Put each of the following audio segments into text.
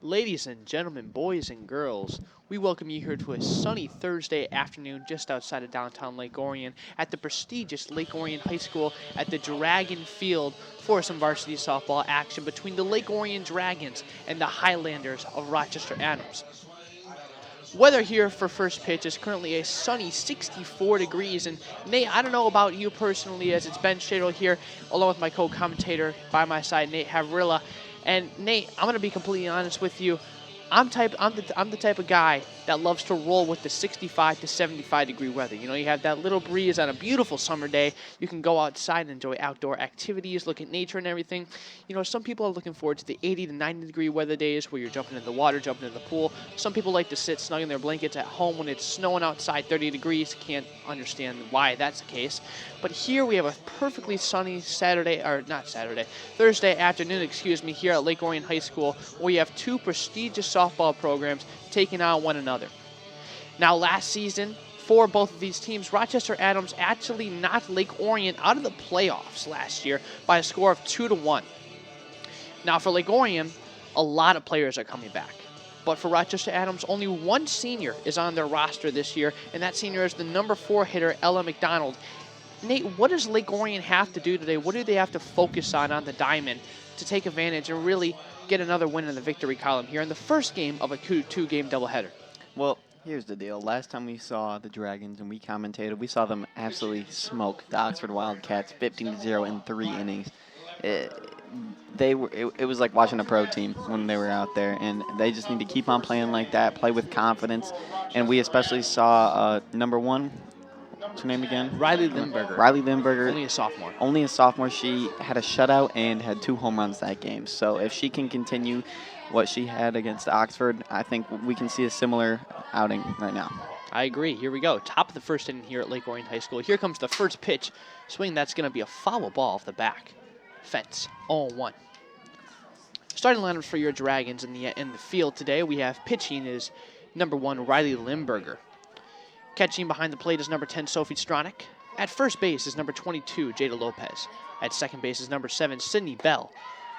Ladies and gentlemen, boys and girls, we welcome you here to a sunny Thursday afternoon just outside of downtown Lake Orion at the prestigious Lake Orion High School at the Dragon Field for some varsity softball action between the Lake Orion Dragons and the Highlanders of Rochester Adams. Weather here for first pitch is currently a sunny 64 degrees. And Nate, I don't know about you personally, as it's Ben Shadle here, along with my co-commentator by my side, Nate Havrilla. And Nate, I'm gonna be completely honest with you. I'm the type of guy that loves to roll with the 65 to 75 degree weather. You know, you have that little breeze on a beautiful summer day. You can go outside and enjoy outdoor activities, look at nature and everything. You know, some people are looking forward to the 80 to 90 degree weather days where you're jumping in the water, jumping in the pool. Some people like to sit snug in their blankets at home when it's snowing outside 30 degrees. Can't understand why that's the case. But here we have a perfectly sunny Thursday afternoon, here at Lake Orion High School, where we have two prestigious softball programs taking on one another. Now, last season, for both of these teams, Rochester Adams actually knocked Lake Orion out of the playoffs last year by a score of 2-1. Now, for Lake Orion, a lot of players are coming back. But for Rochester Adams, only one senior is on their roster this year, and that senior is the number 4 hitter, Ella McDonald. Nate, what does Lake Orion have to do today? What do they have to focus on the diamond to take advantage and really get another win in the victory column here in the first game of a two-game doubleheader? Well, here's the deal. Last time we saw the Dragons and we commentated, we saw them absolutely smoke the Oxford Wildcats 15-0 in 3 innings. It was like watching a pro team when they were out there, and they just need to keep on playing like that, play with confidence. And we especially saw number 1. What's her name again? Riley Limburger. Riley Limburger. Only a sophomore. Only a sophomore. She had a shutout and had 2 home runs that game. So if she can continue what she had against Oxford, I think we can see a similar outing right now. I agree. Here we go. Top of the first inning here at Lake Orion High School. Here comes the first pitch. Swing, that's going to be a foul ball off the back fence. 0-1. Starting lineups for your Dragons in the field today. We have pitching is number 1, Riley Limburger. Catching behind the plate is number 10, Sophie Stronach. At first base is number 22, Jada Lopez. At second base is number 7, Sydney Bell.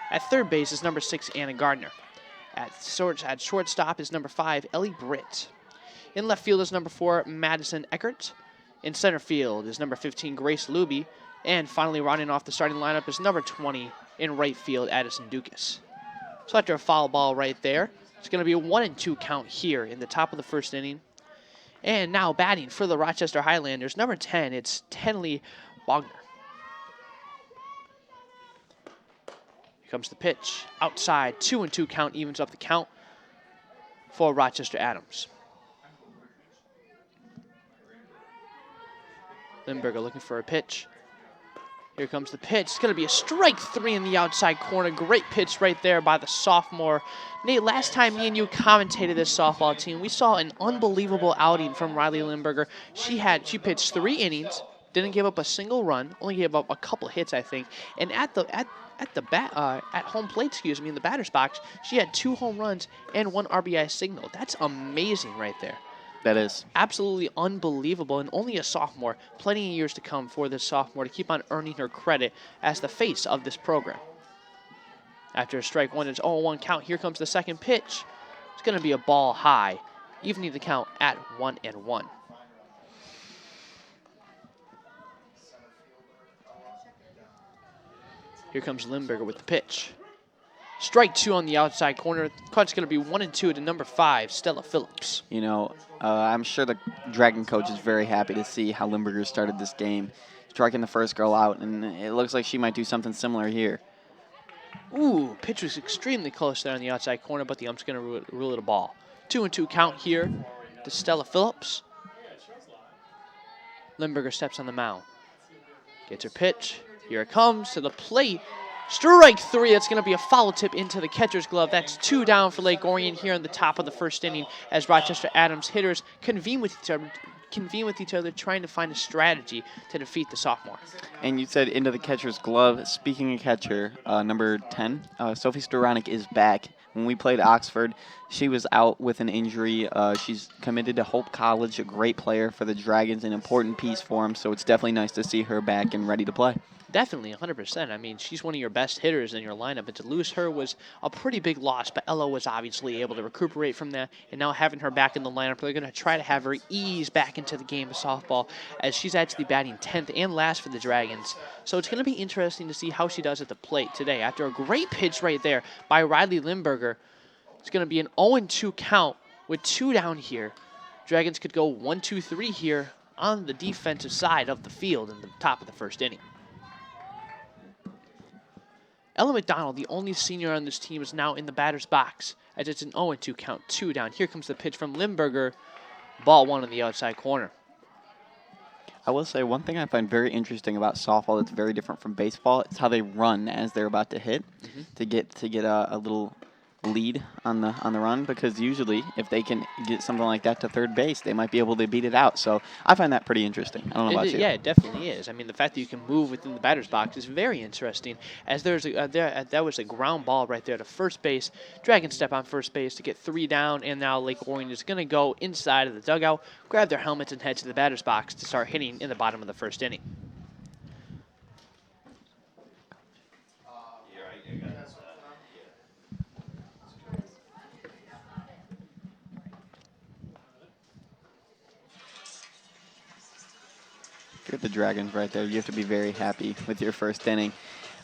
At third base is number 6, Anna Gardner. At shortstop is number 5, Ellie Britt. In left field is number 4, Madison Eckert. In center field is number 15, Grace Luby. And finally, rounding off the starting lineup is number 20 in right field, Addison Dukas. So after a foul ball right there, it's going to be a 1-2 count here in the top of the first inning. And now batting for the Rochester Highlanders, number 10, it's Tenley Wagner. Here comes the pitch. Outside, 2-2 count, evens up the count for Rochester Adams. Limburger looking for a pitch. Here comes the pitch. It's going to be a strike 3 in the outside corner. Great pitch right there by the sophomore. Nate, last time me and you commentated this softball team, we saw an unbelievable outing from Riley Limburger. She pitched 3 innings, didn't give up a single run, only gave up a couple hits, I think. And at home plate, in the batter's box, she had 2 home runs and 1 RBI signal. That's amazing right there. That is absolutely unbelievable, and only a sophomore. Plenty of years to come for this sophomore to keep on earning her credit as the face of this program. After a strike 1, it's 0-1 count. Here comes the second pitch. It's going to be a ball high, evening the count at 1-1. Here comes Limburger with the pitch. Strike 2 on the outside corner. Cut's going to be 1-2 to number 5, Stella Phillips. You know, I'm sure the Dragon coach is very happy to see how Limburger started this game, striking the first girl out, and it looks like she might do something similar here. Ooh, pitch was extremely close there on the outside corner, but the ump's going to rule it a ball. 2-2 count here to Stella Phillips. Limburger steps on the mound. Gets her pitch. Here it comes to the plate. Strike 3, that's going to be a foul tip into the catcher's glove. That's 2 down for Lake Orion here in the top of the first inning as Rochester Adams hitters convene with each other, trying to find a strategy to defeat the sophomore. And you said into the catcher's glove. Speaking of catcher, number 10, Sophie Stronach is back. When we played Oxford, she was out with an injury. She's committed to Hope College, a great player for the Dragons, an important piece for them, so it's definitely nice to see her back and ready to play. Definitely, 100%. I mean, she's one of your best hitters in your lineup, and to lose her was a pretty big loss, but Ella was obviously able to recuperate from that, and now having her back in the lineup, they're going to try to have her ease back into the game of softball, as she's actually batting 10th and last for the Dragons. So it's going to be interesting to see how she does at the plate today. After a great pitch right there by Riley Limburger, it's going to be an 0-2 count with 2 down here. Dragons could go 1-2-3 here on the defensive side of the field in the top of the first inning. Ella McDonald, the only senior on this team, is now in the batter's box as it's an 0-2 count, 2 down. Here comes the pitch from Limburger. Ball 1 on the outside corner. I will say one thing I find very interesting about softball that's very different from baseball is how they run as they're about to hit to get a little lead on the run, because usually if they can get something like that to third base, they might be able to beat it out. So I find that pretty interesting. I don't know about you. Yeah, it definitely is. I mean, the fact that you can move within the batter's box is very interesting, as there's that was a ground ball right there to first base. Dragons step on first base to get 3 down, and now Lake Orion is going to go inside of the dugout, grab their helmets, and head to the batter's box to start hitting in the bottom of the first inning. If you're the Dragons right there, you have to be very happy with your first inning.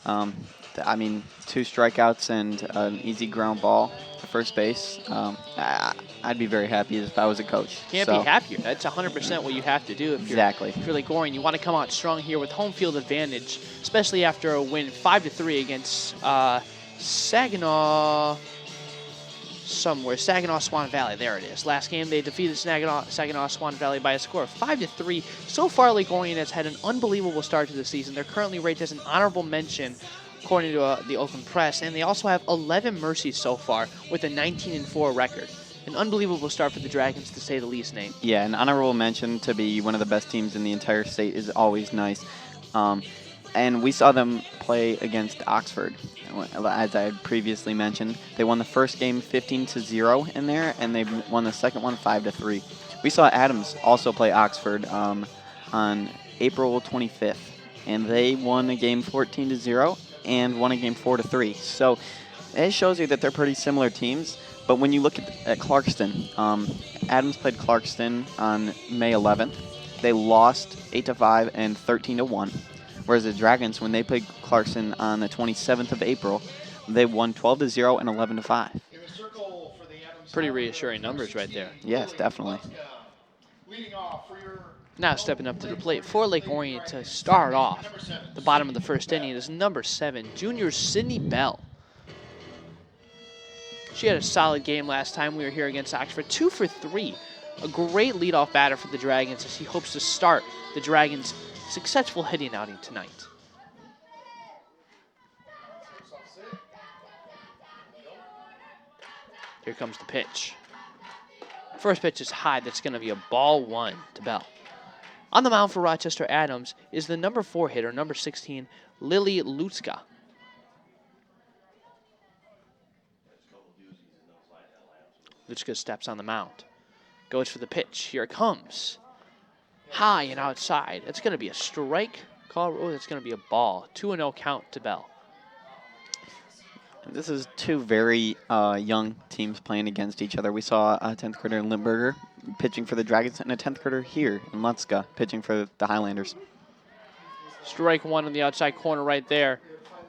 I mean, 2 strikeouts and an easy ground ball to first base. I'd be very happy if I was a coach. Can't be happier. That's 100% what you have to do. If you're Lake Orion, you want to come out strong here with home field advantage, especially after a win 5-3 against Saginaw Swan Valley. There it is. Last game they defeated Saginaw Swan Valley by a score of 5-3. So far, Lake Orion has had an unbelievable start to the season. They're currently rated as an honorable mention according to the Oakland Press, and they also have 11 mercies so far with a 19-4 record. An unbelievable start for the Dragons, to say the least, Nate. Yeah, an honorable mention to be one of the best teams in the entire state is always nice. And we saw them play against Oxford, as I had previously mentioned. They won the first game 15-0 in there, and they won the second one 5-3. We saw Adams also play Oxford on April 25th, and they won a game 14-0 and won a game 4-3. So it shows you that they're pretty similar teams. But when you look at Clarkston, Adams played Clarkston on May 11th. They lost 8-5 and 13-1. Whereas the Dragons, when they played Clarkson on the 27th of April, they won 12-0 and 11-5. Pretty reassuring numbers right there. Yes, definitely. Now stepping up to the plate for Lake Orion to start off the bottom of the first inning is number 7, junior Sydney Bell. She had a solid game last time we were here against Oxford, 2 for 3. A great leadoff batter for the Dragons as he hopes to start the Dragons' successful hitting outing tonight. Here comes the pitch. First pitch is high. That's going to be a ball 1 to Bell. On the mound for Rochester Adams is the number 4 hitter, number 16, Lily Lutska. Lutska steps on the mound. Goes for the pitch. Here it comes. High and outside. It's going to be a strike call. Oh, it's going to be a ball. 2-0 count to Bell. This is 2 very young teams playing against each other. We saw a 10th grader in Limburger pitching for the Dragons and a 10th grader here in Lutska pitching for the Highlanders. Strike 1 on the outside corner right there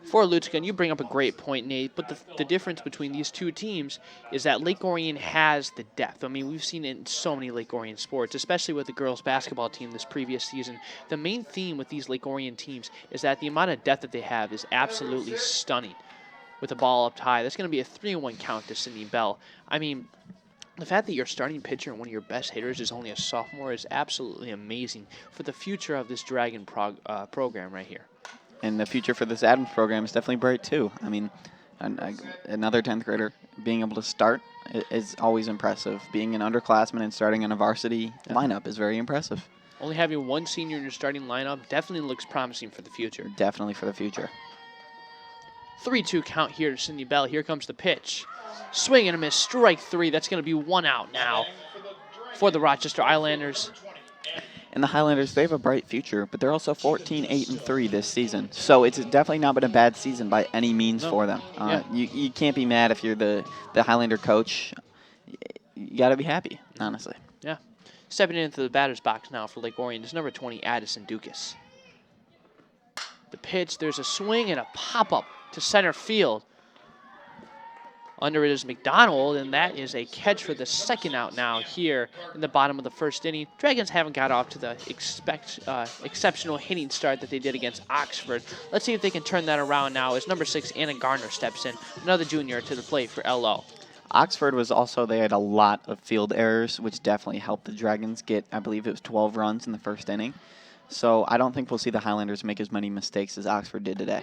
for Lutska. And you bring up a great point, Nate, but the difference between these 2 teams is that Lake Orion has the depth. I mean, we've seen it in so many Lake Orion sports, especially with the girls basketball team this previous season. The main theme with these Lake Orion teams is that the amount of depth that they have is absolutely stunning. With the ball up high, that's going to be a 3-1 count to Sydney Bell. I mean, the fact that your starting pitcher and one of your best hitters is only a sophomore is absolutely amazing for the future of this Dragon program right here. And the future for this Adams program is definitely bright, too. I mean, another 10th grader being able to start is always impressive. Being an underclassman and starting in a varsity lineup is very impressive. Only having 1 senior in your starting lineup definitely looks promising for the future. Definitely for the future. 3-2 count here to Sydney Bell. Here comes the pitch. Swing and a miss. Strike 3. That's going to be 1 out now for the Rochester Islanders. And the Highlanders, they have a bright future, but they're also 14-8-3 this season. So it's definitely not been a bad season by any means for them. Yeah. You can't be mad if you're the Highlander coach. You got to be happy, honestly. Yeah. Stepping into the batter's box now for Lake Orion is number 20, Addison Dukas. The pitch, there's a swing and a pop-up to center field. Under it is McDonald, and that is a catch for the second out now here in the bottom of the first inning. Dragons haven't got off to the exceptional hitting start that they did against Oxford. Let's see if they can turn that around now as number 6, Anna Garner, steps in, another junior to the plate for LO. Oxford was also, they had a lot of field errors, which definitely helped the Dragons get, I believe it was 12 runs in the first inning. So I don't think we'll see the Highlanders make as many mistakes as Oxford did today.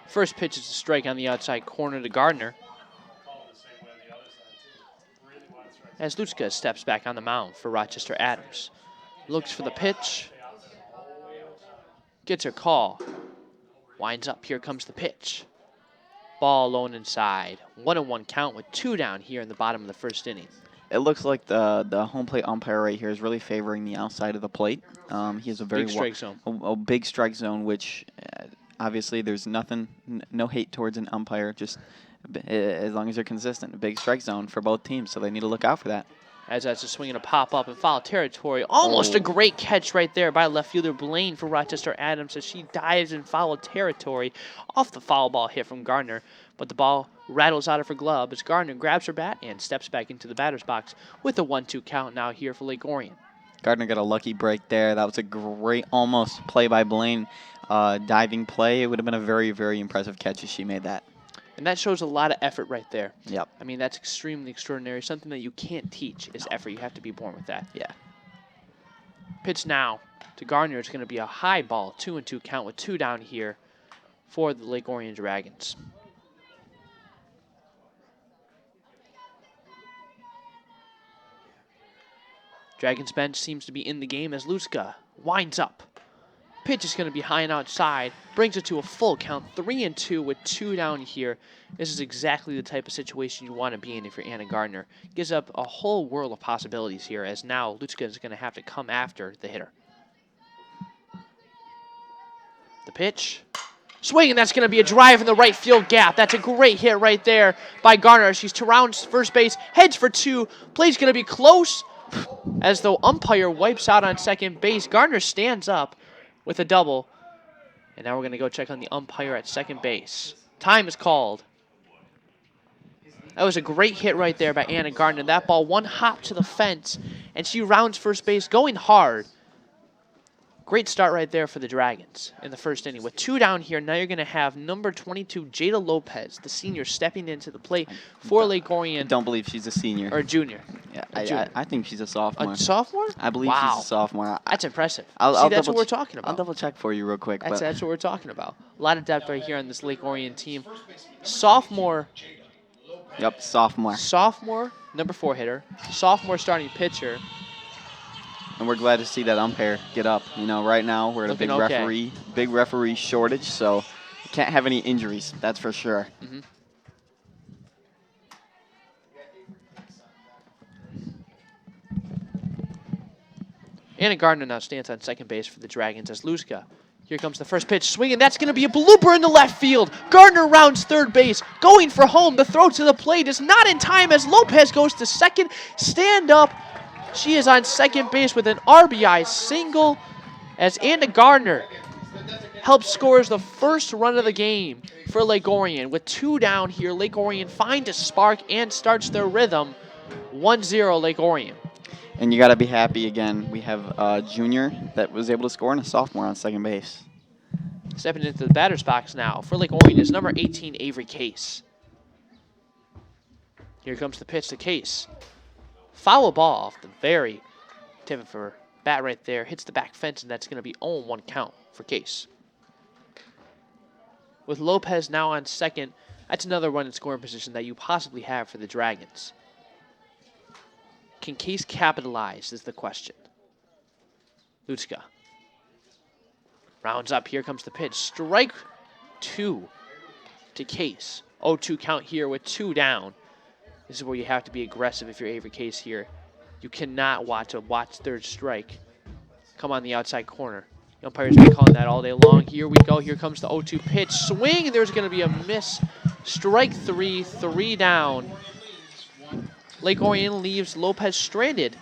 First pitch is a strike on the outside corner to Gardner. As Lutzka steps back on the mound for Rochester Adams. Looks for the pitch. Gets her call. Winds up. Here comes the pitch. Ball low and inside. 1-1 count with 2 down here in the bottom of the first inning. It looks like the home plate umpire right here is really favoring the outside of the plate. He has a very big strike zone. A big strike zone, which obviously there's nothing, no hate towards an umpire, just as long as they're consistent. A big strike zone for both teams, so they need to look out for that. As that's a swing and a pop-up in foul territory. Almost a great catch right there by left fielder Blaine for Rochester Adams as she dives in foul territory off the foul ball hit from Gardner. But the ball rattles out of her glove as Gardner grabs her bat and steps back into the batter's box with a 1-2 count now here for Lake Orion. Gardner got a lucky break there. That was a great almost play by Blaine. Diving play. It would have been a very, very impressive catch if she made that. And that shows a lot of effort right there. Yep. I mean, that's extremely extraordinary. Something that you can't teach is effort. You have to be born with that. Yeah. Pitch now to Gardner. It's going to be a high ball. 2-2 count with 2 down here for the Lake Orion Dragons. Dragons bench seems to be in the game as Lutzka winds up. Pitch is going to be high and outside. Brings it to a full count. 3-2 with 2 down here. This is exactly the type of situation you want to be in if you're Anna Gardner. Gives up a whole world of possibilities here as now Lutzka is going to have to come after the hitter. The pitch. Swing, and that's going to be a drive in the right field gap. That's a great hit right there by Gardner. She's to rounds first base, heads for 2. Play's going to be close as the umpire wipes out on second base. Gardner stands up with a double. And now we're going to go check on the umpire at second base. Time is called. That was a great hit right there by Anna Gardner. That ball one hop to the fence, and she rounds first base going hard. Great start right there for the Dragons in the first inning. With 2 down here, now you're going to have number 22, Jada Lopez, the senior, stepping into the plate for Lake Orion. I don't believe she's a senior. Or a junior. Yeah, I think she's a sophomore. A sophomore? I believe she's a sophomore. That's impressive. I'll that's what we're talking about. I'll double check for you real quick. That's what we're talking about. A lot of depth right here on this Lake Orion team. Sophomore. Yep, sophomore. Sophomore, number 4 hitter. Sophomore starting pitcher. And we're glad to see that umpire get up. You know, right now we're at a big referee shortage, so you can't have any injuries. That's for sure. Mm-hmm. Anna Gardner now stands on second base for the Dragons as Lutzka. Here comes the first pitch, swinging. That's going to be a blooper in the left field. Gardner rounds third base, going for home. The throw to the plate is not in time as Lopez goes to second. Stand up. She is on second base with an RBI single as Anna Gardner helps scores the first run of the game for Lake Orion. With 2 down here, Lake Orion finds a spark and starts their rhythm. 1-0 Lake Orion. And you got to be happy again. We have a junior that was able to score and a sophomore on second base. Stepping into the batter's box now for Lake Orion is number 18, Avery Case. Here comes the pitch to Case. Foul ball off the very tip of her bat right there. Hits the back fence, and that's going to be 0-1 count for Case. With Lopez now on second, that's another run in scoring position that you possibly have for the Dragons. Can Case capitalize is the question. Lutzka rounds up. Here comes the pitch. Strike 2 to Case. 0-2 count here with 2 down. This is where you have to be aggressive if you're Avery Case here. You cannot watch third strike come on the outside corner. The umpire's been calling that all day long. Here we go. Here comes the 0-2 pitch. Swing, and there's going to be a miss. Strike three, 3 down. Lake Orion leaves Lopez stranded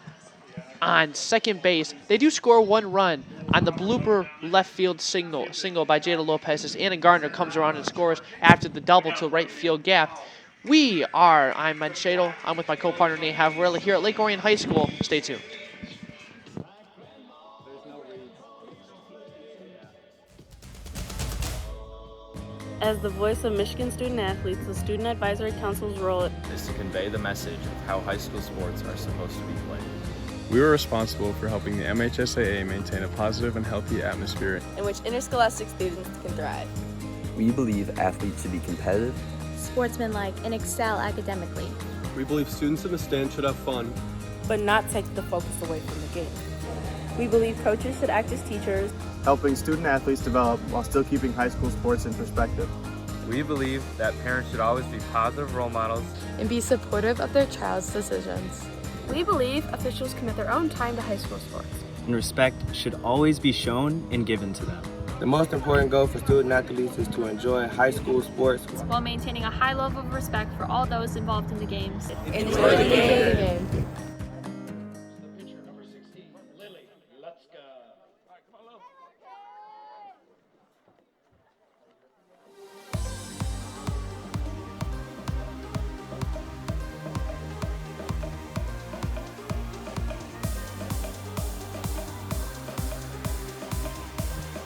on second base. They do score 1 run on the blooper left field single by Jada Lopez as Anna Gardner comes around and scores after the double to right field gap. I'm Ben Shadle. I'm with my co-partner Nate Havarella here at Lake Orion High School. Stay tuned. As the voice of Michigan student athletes, the Student Advisory Council's role is to convey the message of how high school sports are supposed to be played. We were responsible for helping the MHSAA maintain a positive and healthy atmosphere in which interscholastic students can thrive. We believe athletes should be competitive, sportsmanlike, and excel academically. We believe students in the stands should have fun, but not take the focus away from the game. We believe coaches should act as teachers, helping student athletes develop while still keeping high school sports in perspective. We believe that parents should always be positive role models and be supportive of their child's decisions. We believe officials commit their own time to high school sports. And respect should always be shown and given to them. The most important goal for student athletes is to enjoy high school sports while maintaining a high level of respect for all those involved in the games. Enjoy the game.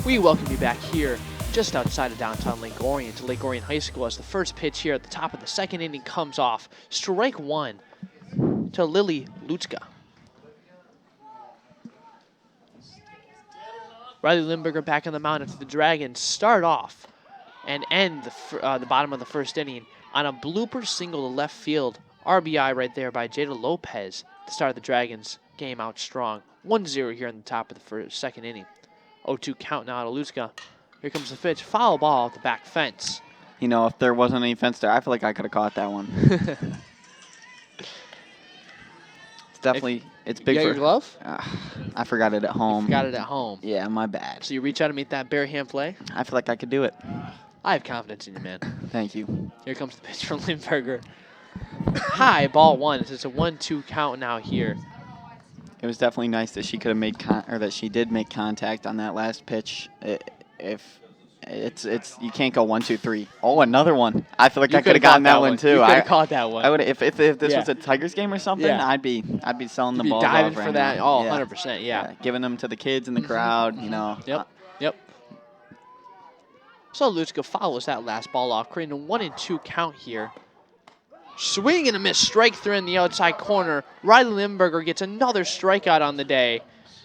We welcome you back here just outside of downtown Lake Orion to Lake Orion High School as the first pitch here at the top of the second inning comes off. Strike 1 to Lily Lutska. Riley Limburger back on the mound after the Dragons start off and end the bottom of the first inning on a blooper single to left field. RBI right there by Jada Lopez to start the Dragons game out strong. 1-0 here in the top of the second inning. 0-2 count now to Lutska. Here comes the pitch. Foul ball at the back fence. You know, if there wasn't any fence there, I feel like I could have caught that one. It's definitely, it's big you got for... your glove? I forgot it at home. You forgot it at home. Yeah, my bad. So you reach out and meet that bare hand play? I feel like I could do it. I have confidence in you, man. Thank you. Here comes the pitch from Limburger. High, ball 1. It's a 1-2 count now here. It was definitely nice that she could have made that she did make contact on that last pitch. If it's you can't go 1, 2, 3. Oh, another one. I feel like I could have gotten that one too. You could have caught that one. I would if this was a Tigers game or something. I'd be selling the balls diving off right for that. now. Oh, 100%. Yeah. Giving them to the kids in the crowd. You know. Yep. So Lutska follows that last ball off, creating a 1-2 count here. Swing and a miss, strike 3 in the outside corner. Riley Limburger gets another strikeout on the day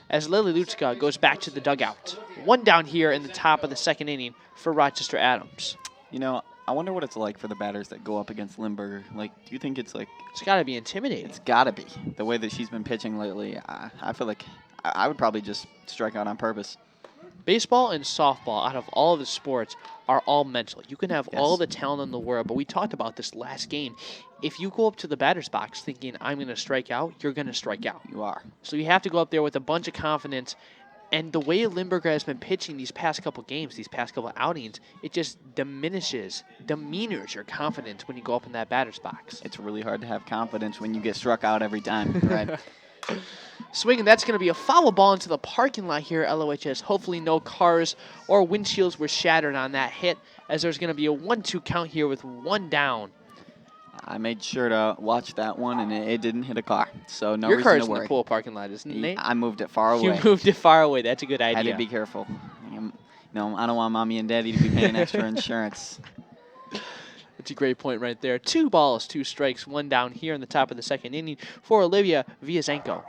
as Lily Lutska goes back to the dugout. 1 down here in the top of the second inning for Rochester Adams. You know, I wonder what it's like for the batters that go up against Limburger. Like, do you think it's like... It's got to be intimidating. It's got to be. The way that she's been pitching lately, I feel like I would probably just strike out on purpose. Baseball and softball, out of all of the sports, are all mental. You can have all the talent in the world, but we talked about this last game. If you go up to the batter's box thinking, I'm going to strike out, you're going to strike out. You are. So you have to go up there with a bunch of confidence. And the way Limburger has been pitching these past couple games, these past couple outings, it just demeanors your confidence when you go up in that batter's box. It's really hard to have confidence when you get struck out every time, right? Swing, and that's going to be a foul ball into the parking lot here at LOHS. Hopefully no cars or windshields were shattered on that hit, as there's going to be a 1-2 count here with 1 down. I made sure to watch that one, and it didn't hit a car, so no Your reason to car's worry. in the pool parking lot, isn't it, Nate? I moved it far away. You moved it far away. That's a good idea. I had to be careful. You know, I don't want Mommy and Daddy to be paying extra insurance. That's a great point right there. 2 balls, 2 strikes, 1 down here in the top of the second inning for Olivia Viazenko.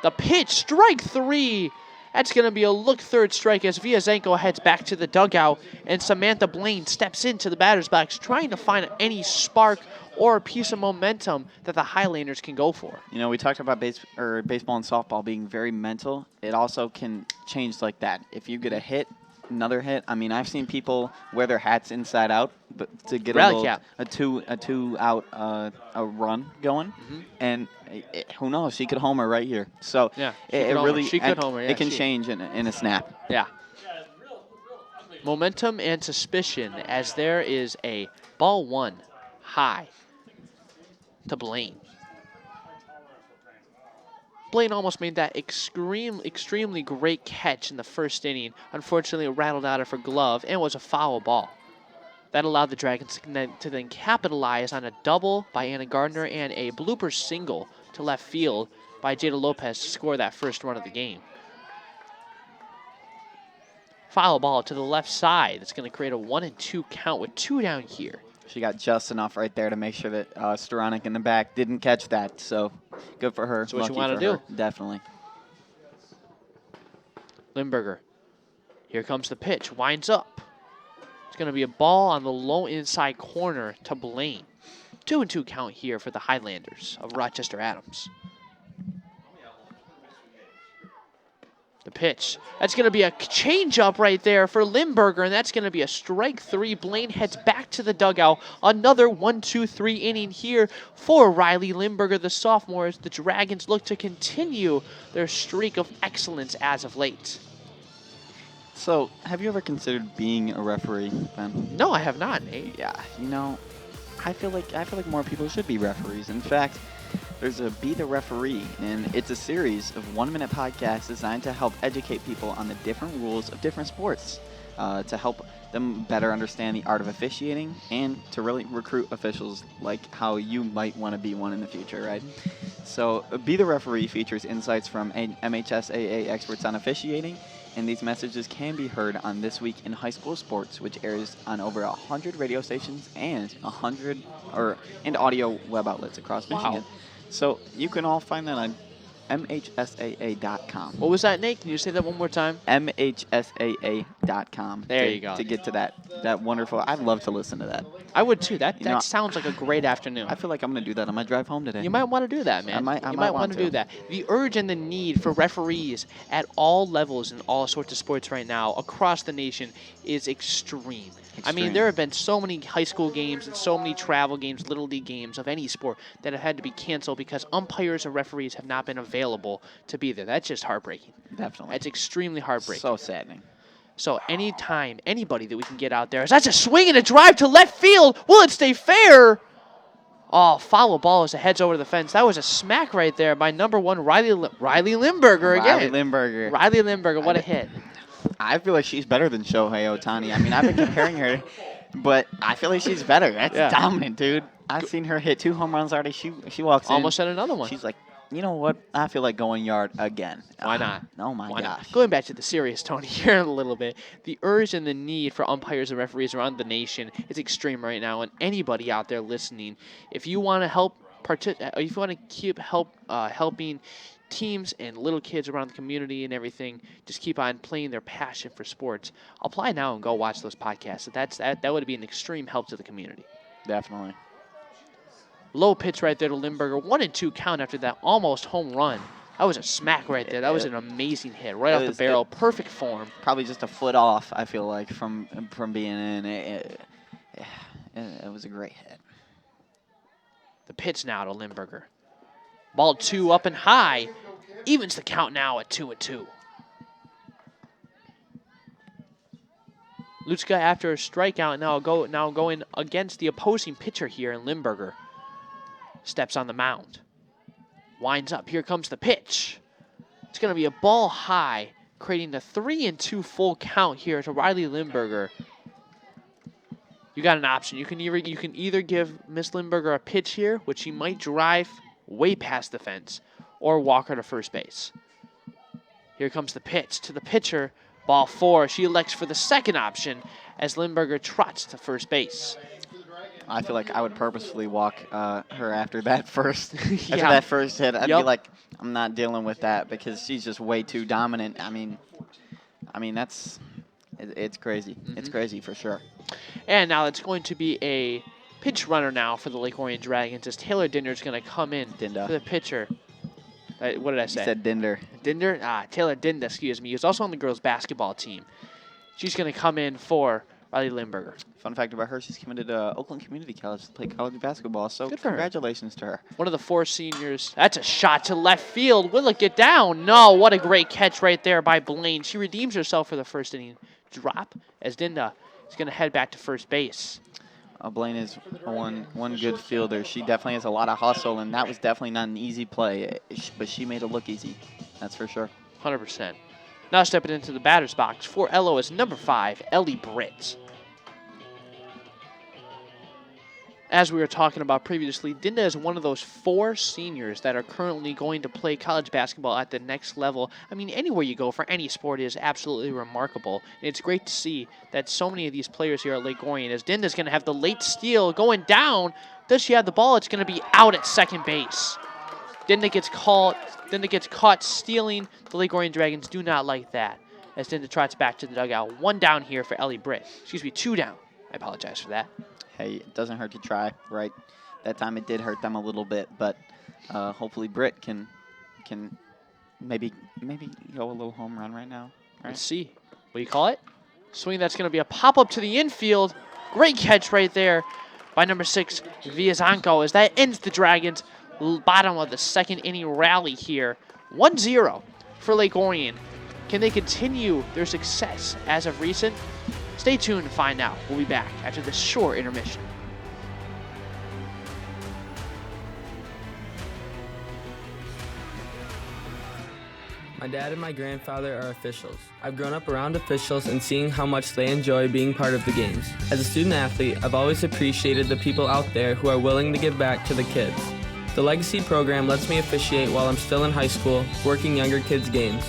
The pitch, strike 3. That's going to be a look third strike as Viazenko heads back to the dugout, and Samantha Blaine steps into the batter's box trying to find any spark or a piece of momentum that the Highlanders can go for. You know, we talked about baseball and softball being very mental. It also can change like that. If you get a hit another hit. I mean, I've seen people wear their hats inside out but to get Rally a little cap. a two out a run going, and who knows? She could homer right here. So Yeah, she it could homer. really She could homer, yeah, it can she- change in a snap. Yeah. Momentum and suspicion as there is a ball 1 high to Blaine. Blaine almost made that extremely great catch in the first inning. Unfortunately, it rattled out of her glove and was a foul ball. That allowed the Dragons to then capitalize on a double by Anna Gardner and a blooper single to left field by Jada Lopez to score that first run of the game. Foul ball to the left side. It's going to create a 1-2 count with 2 down here. She got just enough right there to make sure that Storonic in the back didn't catch that. So good for her. That's what you Lucky want to for do. her. Definitely. Limburger. Here comes the pitch. Winds up. It's going to be a ball on the low inside corner to Blaine. 2-2 count here for the Highlanders of Rochester Adams. The pitch. That's going to be a changeup right there for Limburger, and that's going to be a strike 3. Blaine heads back to the dugout. Another 1-2-3 inning here for Riley Limburger, the sophomore, as the Dragons look to continue their streak of excellence as of late. So, have you ever considered being a referee, Ben? No, I have not, Nate. Yeah, you know, I feel like more people should be referees. In fact, there's a Be the Referee, and it's a series of 1-minute podcasts designed to help educate people on the different rules of different sports, to help them better understand the art of officiating and to really recruit officials like how you might want to be one in the future, right? So, Be the Referee features insights from MHSAA experts on officiating, and these messages can be heard on This Week in High School Sports, which airs on over 100 radio stations and and audio web outlets across Michigan. So you can all find that on MHSAA.com. What was that, Nate? Can you say that one more time? MHSAA.com. There you go. To get to that wonderful. I'd love to listen to that. I would too. That You know, sounds like a great afternoon. I feel like I'm going to do that on my drive home today. You might want to do that, man. I might you might want want to do that. The urge and the need for referees at all levels in all sorts of sports right now across the nation is extreme. I mean, Extreme. there have been so many high school games and so many travel games, little league games of any sport that have had to be canceled because umpires and referees have not been available to be there. That's just heartbreaking. Definitely. That's extremely heartbreaking. So saddening. So anytime, anybody that we can get out there, that's a swing and a drive to left field. Will it stay fair? Oh, foul ball as it heads over the fence. That was a smack right there by number 1, Riley Limburger again. Riley Limburger. Riley Limburger, what a hit. I feel like she's better than Shohei Ohtani. I mean, I've been comparing her, but I feel like she's better. That's dominant, dude. I've seen her hit 2 home runs already. She walks in. Almost had another one. She's like, you know what? I feel like going yard again. Why not? Oh, my Why gosh. not? Going back to the serious tone here in a little bit, the urge and the need for umpires and referees around the nation is extreme right now. And anybody out there listening, if you want to help, if you want to keep helping teams and little kids around the community and everything, just keep on playing their passion for sports. Apply now and go watch those podcasts. That would be an extreme help to the community. Definitely. Low pitch right there to Limburger. 1-2 count after that almost home run. That was a smack right there. That was an amazing hit right off the barrel. Perfect form. Probably just a foot off, I feel like, from being in. It was a great hit. The pitch now to Limburger. Ball 2 up and high. Evens the count now at 2-2. Lutska after a strikeout now going against the opposing pitcher here in Limburger. Steps on the mound. Winds up. Here comes the pitch. It's going to be a ball high, creating the 3-2 full count here to Riley Limburger. You got an option. You can either give Miss Limburger a pitch here, which she might drive way past the fence, or walk her to first base. Here comes the pitch to the pitcher. Ball 4. She elects for the second option as Limburger trots to first base. I feel like I would purposefully walk her after that first Yeah. hit. I'd be like, I'm not dealing with that because she's just way too dominant. I mean, it's crazy. Mm-hmm. It's crazy for sure. And now it's going to be a pitch runner now for the Lake Orion Dragons as Taylor Dinder's going to come in Dinda. for the pitcher. What did I say? You said Dinder. Dinder? Taylor Dinda, excuse me. He was also on the girls' basketball team. She's going to come in for Riley Limburger. Fun fact about her, she's committed to Oakland Community College to play college basketball, so Good for her. congratulations to her. One of the 4 seniors. That's a shot to left field. Will it get down? No, what a great catch right there by Blaine. She redeems herself for the first inning drop as Dinda is going to head back to first base. Blaine is one good fielder. She definitely has a lot of hustle, and that was definitely not an easy play, but she made it look easy. That's for sure. 100%. Now stepping into the batter's box for LOHS number 5, Ellie Britt. As we were talking about previously, Dinda is one of those 4 seniors that are currently going to play college basketball at the next level. I mean, anywhere you go for any sport is absolutely remarkable. And it's great to see that so many of these players here at Lake Orion, as Dinda's going to have the late steal going down. Does she have the ball? It's going to be out at second base. Dinda gets caught stealing. The Lake Orion Dragons do not like that. As Dinda trots back to the dugout. 1 down here for Ellie Britt. Excuse me, 2 down. I apologize for that. Hey, it doesn't hurt to try, right? That time it did hurt them a little bit, but hopefully Britt can maybe go a little home run right now. Right? Let's see. What do you call it? Swing that's going to be a pop-up to the infield. Great catch right there by number 6, Viazanko, as that ends the Dragons' bottom of the second inning rally here. 1-0 for Lake Orion. Can they continue their success as of recent? Stay tuned to find out. We'll be back after this short intermission. My dad and my grandfather are officials. I've grown up around officials and seeing how much they enjoy being part of the games. As a student athlete, I've always appreciated the people out there who are willing to give back to the kids. The Legacy program lets me officiate while I'm still in high school, working younger kids' games.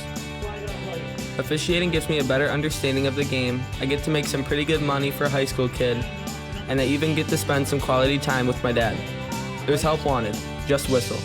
Officiating gives me a better understanding of the game. I get to make some pretty good money for a high school kid, and I even get to spend some quality time with my dad. There's help wanted. Just whistle.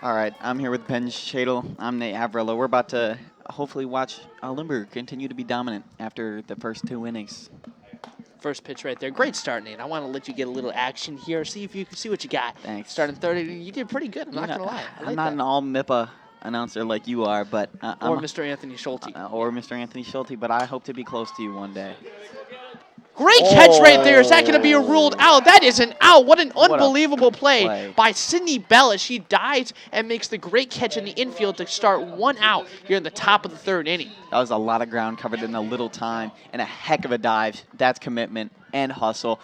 All right, I'm here with Ben Shadle. I'm Nate Avrilla. We're about to hopefully watch Limburger continue to be dominant after the first 2 innings. First pitch right there. Great start, Nate. I want to let you get a little action here. See if you can see what you got. Thanks. Starting third, you did pretty good. I'm not going to lie. I'm not an all MIPA announcer like you are, but or Mr. Anthony Schulte. Or Mr. Anthony Schulte, but I hope to be close to you one day. Great catch right there. Is that going to be a ruled out? That is an out. What an unbelievable play by Sydney Bell as she dives and makes the great catch in the infield to start 1 out here in the top of the 3rd inning. That was a lot of ground covered in a little time and a heck of a dive. That's commitment and hustle.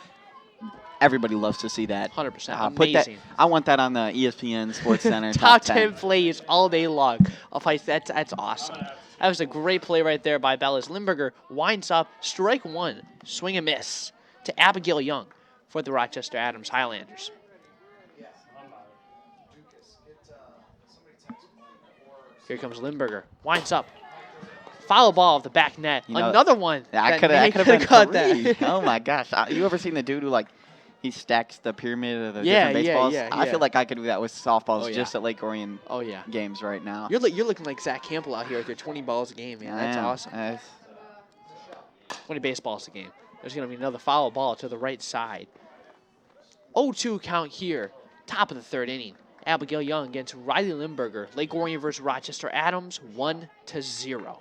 Everybody loves to see that. 100%. Amazing. I want that on the ESPN Sports Center. top 10 plays all day long. That's awesome. That was a great play right there by Bellis. Limburger winds up strike 1, swing and miss to Abigail Young for the Rochester Adams Highlanders. Here comes Limburger. Winds up. Foul ball off the back net. Another one. I could have caught that. Oh my gosh. You ever seen the dude who he stacks the pyramid of the different baseballs? I feel like I could do that with softballs just at Lake Orion games right now. You're looking like Zach Campbell out here with your 20 balls a game, man. That's awesome. 20 baseballs a game. There's going to be another foul ball to the right side. 0-2 count here. Top of the 3rd inning. Abigail Young against Riley Limburger. Lake Orion versus Rochester Adams, 1-0.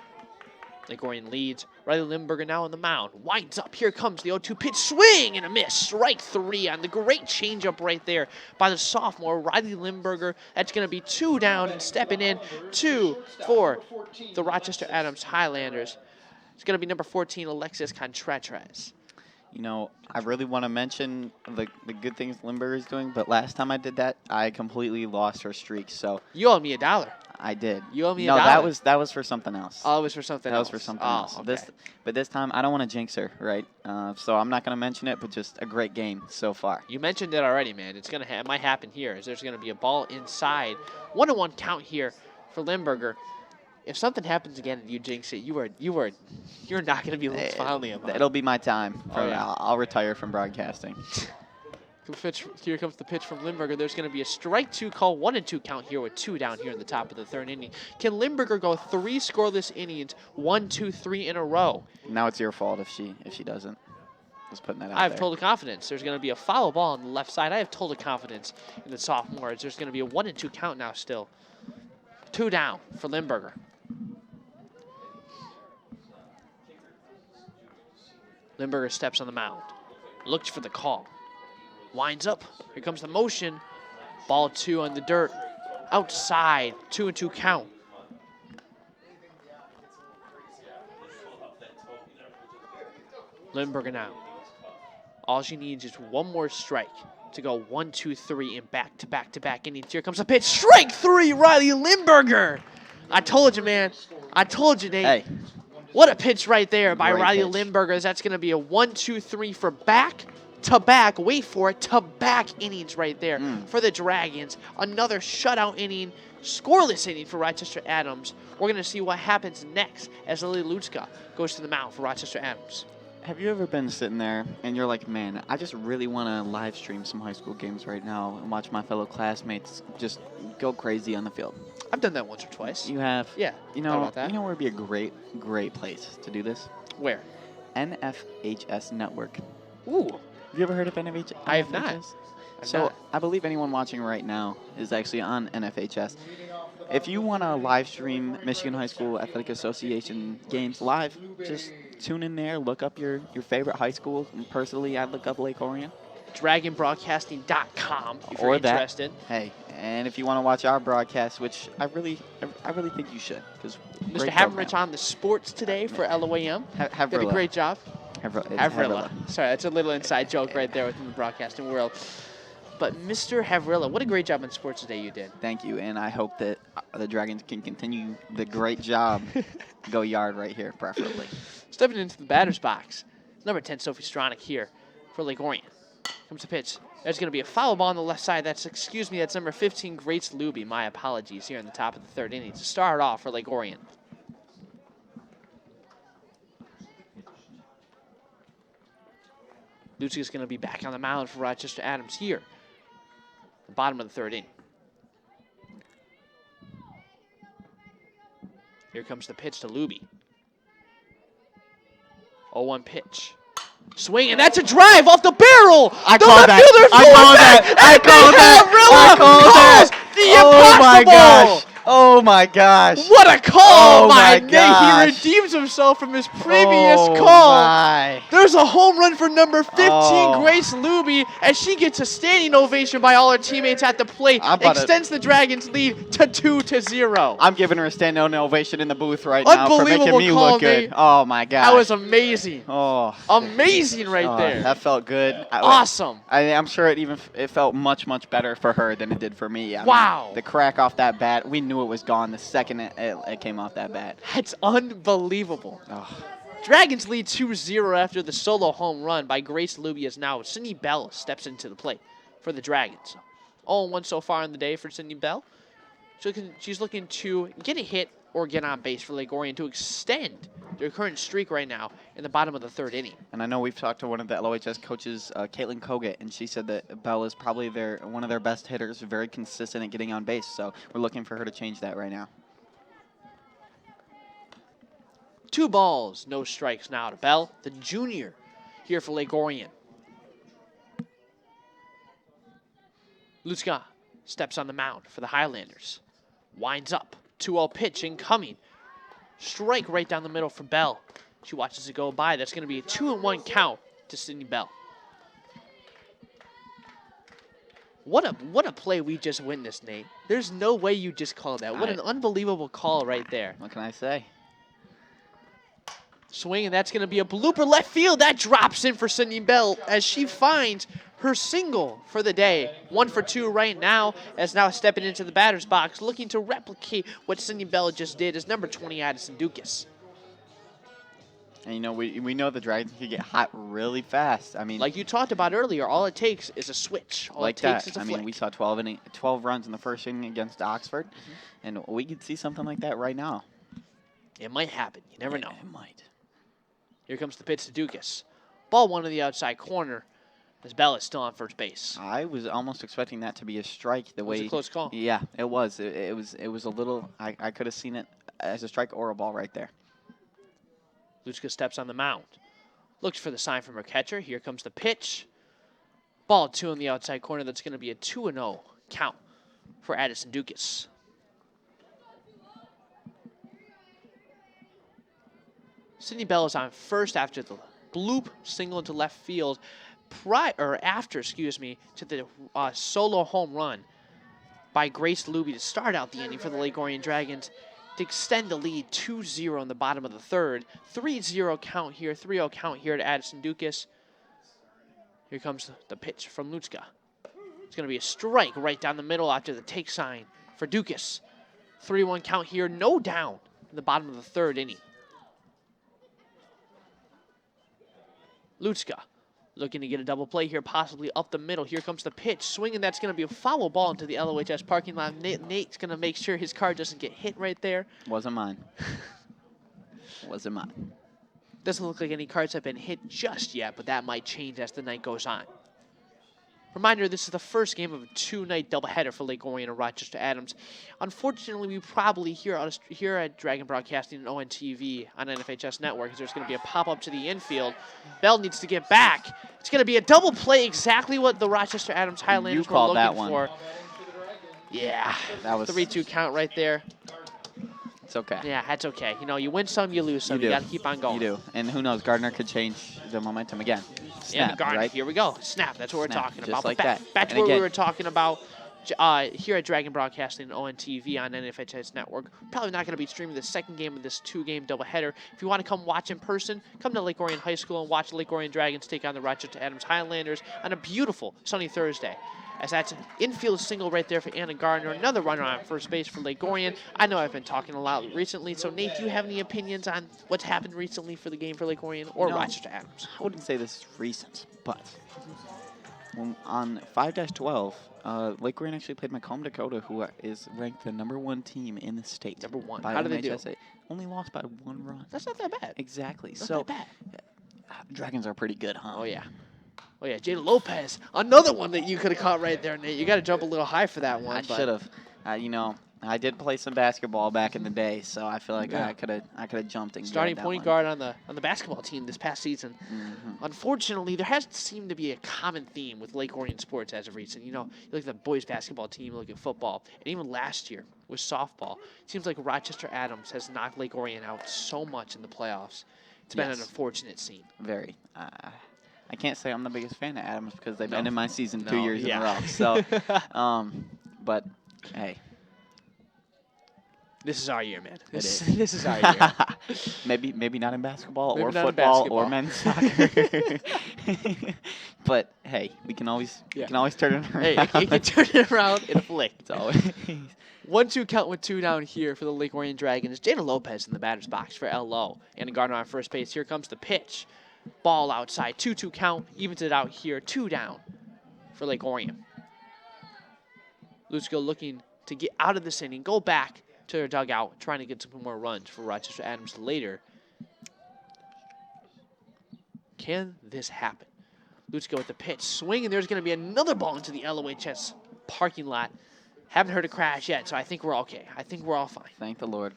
Lake Orion leads. Riley Limburger now on the mound. Winds up. Here comes the 0-2 pitch. Swing and a miss. Strike 3 on the great changeup right there by the sophomore, Riley Limburger. That's going to be 2 down and stepping in 2 for the Rochester Adams Highlanders. It's going to be number 14, Alexis Contreras. You know, I really want to mention the good things Limburger is doing, but last time I did that, I completely lost her streak. So you owe me $1. I did. You owe me no, $1. that was for something else. Oh, it was for something else. That was for something oh, else. Okay. But this time, I don't want to jinx her, right? So I'm not going to mention it, but just a great game so far. You mentioned it already, man. It might happen here. As there's going to be a ball inside. 1-1 count here for Limburger. If something happens again and you jinx it, you're not going to be smiling about it. It'll be my time. Yeah. I'll retire from broadcasting. Here comes the pitch from Limburger. There's going to be a strike 2 call, 1-2 count here with 2 down here in the top of the 3rd inning. Can Limburger go 3 scoreless innings, 1, 2, 3 in a row? Now it's your fault if she doesn't. Just putting that out I have there. total confidence. There's going to be a foul ball on the left side. I have total confidence in the sophomores. There's going to be a 1-2 count now still. 2 down for Limburger. Limburger steps on the mound. Looks for the call. Winds up. Here comes the motion. Ball 2 on the dirt. Outside. 2-2 count. Limburger now. All she needs is one more strike to go 1, 2, 3 in back-to-back innings. Here comes a pitch. Strike 3, Riley Limburger. I told you, man. I told you, Nate. Hey. What a pitch right there by Great Riley pitch. Limburger. That's going to be a 1, 2, 3 for back-to-back. Wait for it. To-back innings right there for the Dragons. Another shutout inning. Scoreless inning for Rochester Adams. We're going to see what happens next as Lily Lutska goes to the mound for Rochester Adams. Have you ever been sitting there and you're like, man, I just really want to live stream some high school games right now and watch my fellow classmates just go crazy on the field? I've done that once or twice. You have? Yeah. You thought know, about that. you know where would be a great place to do this? Where? NFHS Network. Ooh. Have you ever heard of NFHS? I have not. So I believe anyone watching right now is actually on NFHS. If you want to live stream Michigan High School Athletic Association games live, just tune in there, look up your favorite high school. And personally, I'd look up Lake Orion. DragonBroadcasting.com if you're interested. Hey, and if you want to watch our broadcast, which I really think you should, because Mr. Haverich on the sports today for LOAM. Did a great job. Havrilla. Sorry, that's a little inside joke right there within the broadcasting world. But Mr. Havrilla, what a great job in sports today you did. Thank you, and I hope that the Dragons can continue the great job. Go yard right here, preferably. Stepping into the batter's box, number 10, Sophie Stronic here for Lake Orion. Comes the pitch. There's going to be a foul ball on the left side. That's number 15, Grace Luby. My apologies here in the top of the 3rd inning to start off for Lake Orion. Lucci is going to be back on the mound for Rochester Adams here. The bottom of the 3rd inning. Here comes the pitch to Luby. 0-1 pitch. Swing, and that's a drive off the barrel. I called that. The impossible. Oh my gosh. Oh my gosh. What a call by Nate. Gosh. He redeems himself from his previous call. There's a home run for number 15, Grace Luby, as she gets a standing ovation by all her teammates at the plate. Extends the Dragons' lead to 2-0. I'm giving her a standing ovation in the booth right now for making me look good. Oh my gosh. That was amazing. Oh. Amazing right there. That felt good. Awesome. I'm sure it felt much better for her than it did for me. Wow. The crack off that bat, we knew it was gone the second it came off that bat. That's unbelievable. Oh. Dragons lead 2-0 after the solo home run by Grace Luby as now Sydney Bell steps into the plate for the Dragons. 0-1 so far in the day for Sydney Bell. She's looking to get a hit or get on base for Lake Orion to extend their current streak right now in the bottom of the 3rd inning. And I know we've talked to one of the LOHS coaches, Caitlin Kogut, and she said that Bell is probably one of their best hitters, very consistent at getting on base. So we're looking for her to change that right now. 2 balls, no strikes now to Bell, the junior here for Lake Orion. Lutska steps on the mound for the Highlanders. Winds up. 2-0 pitch incoming. Strike right down the middle for Bell. She watches it go by. That's going to be a 2-1 count to Sydney Bell. What a play we just witnessed, Nate. There's no way you just called that. What an unbelievable call right there. What can I say? Swing, and that's going to be a blooper left field. That drops in for Sydney Bell as she finds her single for the day. 1 for 2 right now, as now stepping into the batter's box, looking to replicate what Sydney Bell just did as number 20, Addison Dukas. And, you know, we know the Dragons can get hot really fast. I mean, like you talked about earlier, all it takes is a switch. All like it takes that. is a I flick. mean, we saw 12 runs in the first inning against Oxford, and we could see something like that right now. It might happen. You never know. It might. Here comes the pitch to Dukas. Ball one to the outside corner, as Bell is still on first base. I was almost expecting that to be a strike. It was a close call. Yeah, it was. It was a little. I could have seen it as a strike or a ball right there. Luchka steps on the mound. Looks for the sign from her catcher. Here comes the pitch. Ball 2 in the outside corner. That's going to be a 2-0 count for Addison Dukas. Sydney Bell is on first after the bloop single into left field, after to the solo home run by Grace Luby to start out the inning for the Lake Orion Dragons to extend the lead 2-0 in the bottom of the third. 3-0 count here, 3-0 count here to Addison Dukas. Here comes the pitch from Luchka. It's going to be a strike right down the middle after the take sign for Dukas. 3-1 count here, no down in the bottom of the third inning. Luchka looking to get a double play here, possibly up the middle. Here comes the pitch. Swinging, that's going to be a foul ball into the LOHS parking lot. Nate's going to make sure his car doesn't get hit right there. Wasn't mine. Wasn't mine. Doesn't look like any cars have been hit just yet, but that might change as the night goes on. Reminder, this is the first game of a 2-night doubleheader for Lake Orion and Rochester Adams. Unfortunately, we probably here at Dragon Broadcasting and ONTV on NFHS Network, there's going to be a pop-up to the infield. Bell needs to get back. It's going to be a double play, exactly what the Rochester Adams Highlanders were looking for. Yeah, that was 3-2 count right there. It's okay. Yeah, that's okay. You know, you win some, you lose some. You got to keep on going. You do. And who knows, Gardner could change the momentum again. Snap, and Gardner, right? Here we go. Snap, that's what we're talking just about. Like but that. Back to what we were talking about here at Dragon Broadcasting and ONTV on NFHS Network. Probably not going to be streaming the second game of this 2-game doubleheader. If you want to come watch in person, come to Lake Orion High School and watch the Lake Orion Dragons take on the Rochester Adams Highlanders on a beautiful sunny Thursday. As that's an infield single right there for Anna Gardner. Another runner on first base for Lake Orion. I know I've been talking a lot recently, so Nate, do you have any opinions on what's happened recently for the game for Lake Orion or Rochester Adams? I wouldn't say this is recent, but on 5-12, Lake Orion actually played Macomb, Dakota, who is ranked the #1 team in the state. #1. By How did they do? Only lost by 1 run. That's not that bad. Exactly. Not so that bad. Dragons are pretty good, huh? Oh, yeah. Oh, yeah, Jada Lopez, another one that you could have caught right there, Nate. You got to jump a little high for that one. I should have. You know, I did play some basketball back in the day, so I feel like I could have jumped and starting grabbed that point one. guard on the basketball team this past season. Mm-hmm. Unfortunately, there has seemed to be a common theme with Lake Orion sports as of recent. You know, you look at the boys basketball team, you look at football, and even last year with softball, it seems like Rochester Adams has knocked Lake Orion out so much in the playoffs. It's been an unfortunate scene. Very. I can't say I'm the biggest fan of Adams because they've ended my season 2 years in a row. So, but hey. This is our year, man. This is our year. maybe not in basketball maybe or not football in or men's soccer. But hey, we can always turn it around. Hey, you can turn it around in a flick. It's always 1-2 count with 2 down here for the Lake Orion Dragons. Jada Lopez in the batter's box for LO. And Gardner on first base. Here comes the pitch. Ball outside. 2-2 count. Evens it out here. 2 down for Lake Orion. Lutzko looking to get out of this inning. Go back to their dugout. Trying to get some more runs for Rochester Adams later. Can this happen? Lutzko with the pitch. Swing, and there's going to be another ball into the LOHS parking lot. Haven't heard a crash yet, so I think we're okay. I think we're all fine. Thank the Lord.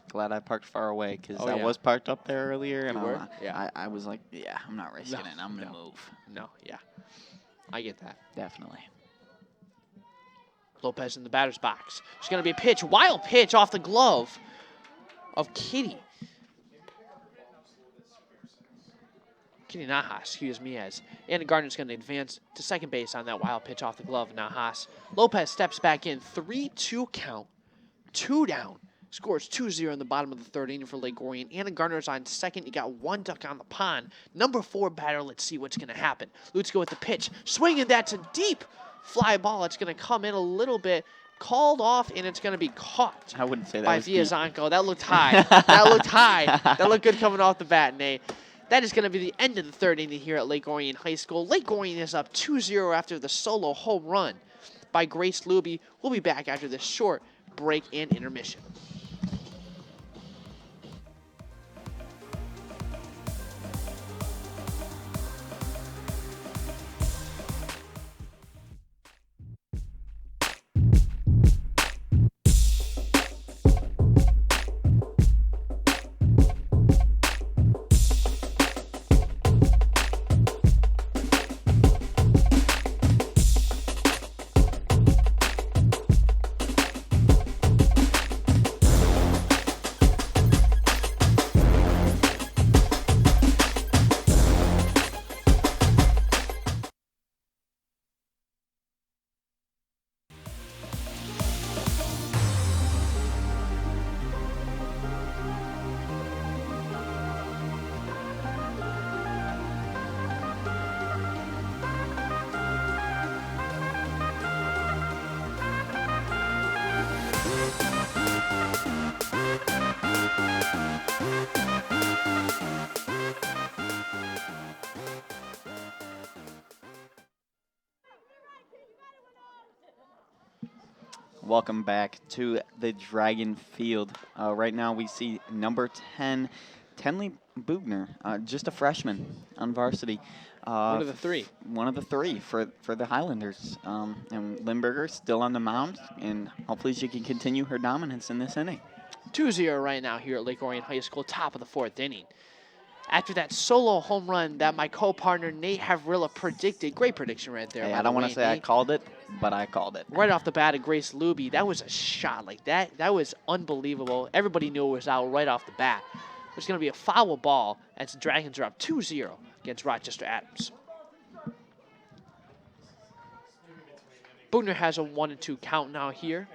Glad I parked far away because I was parked up there earlier, and I was like, I'm not risking it. I'm gonna move. No, I get that. Definitely. Lopez in the batter's box. There's gonna be a pitch, wild pitch off the glove of Kitty Najas, excuse me, as Anna Gardner's going to advance to second base on that wild pitch off the glove of Najas. Lopez steps back in, 3-2 count, 2 down Scores 2-0 in the bottom of the third inning for Lake Orion. Anna Garner's on second. You got one duck on the pond. Number 4 batter. Let's see what's going to happen. Lutsko with the pitch. Swing, and that's a deep fly ball. It's going to come in a little bit. Called off, and it's going to be caught. I wouldn't say that by was deep. Viazanko. That looked high. That looked high. That looked good coming off the bat, Nate. That is going to be the end of the third inning here at Lake Orion High School. Lake Orion is up 2-0 after the solo home run by Grace Luby. We'll be back after this short break and intermission. Welcome back to the Dragon Field. Right now we see number 10, Tenley Bugner, just a freshman on varsity. One of the three. One of the three for the Highlanders. And Limburger still on the mound, and hopefully she can continue her dominance in this inning. 2-0 right now here at Lake Orion High School, top of the fourth inning. After that solo home run that my co-partner Nate Havrilla predicted, great prediction right there. Hey, I don't want to say I called it, but I called it. Right off the bat of Grace Luby, that was a shot like that. That was unbelievable. Everybody knew it was out right off the bat. There's going to be a foul ball as the Dragons are up 2-0 against Rochester Adams. Bugner has a 1-2 count now here.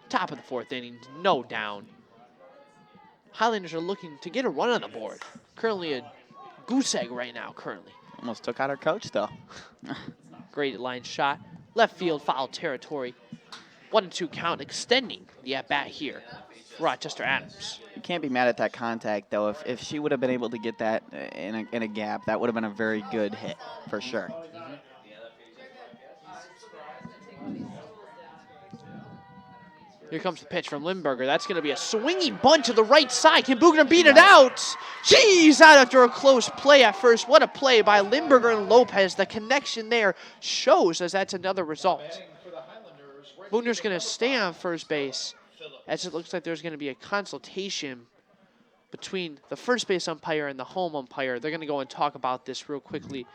Top of the fourth inning, no down. Highlanders are looking to get a run on the board. Currently a goose egg right now, currently. Almost took out our coach, though. Great line shot. Left field, foul territory. 1-2 count, extending the at-bat here for Rochester Adams. You can't be mad at that contact, though. If she would have been able to get that in a gap, that would have been a very good hit, for sure. Here comes the pitch from Limburger. That's going to be a swinging bunt to the right side. Can Bugner beat it out? She's out after a close play at first. What a play by Limburger and Lopez. The connection there shows as that's another result. Bugner's going to stay on first base as it looks like there's going to be a consultation between the first base umpire and the home umpire. They're going to go and talk about this real quickly.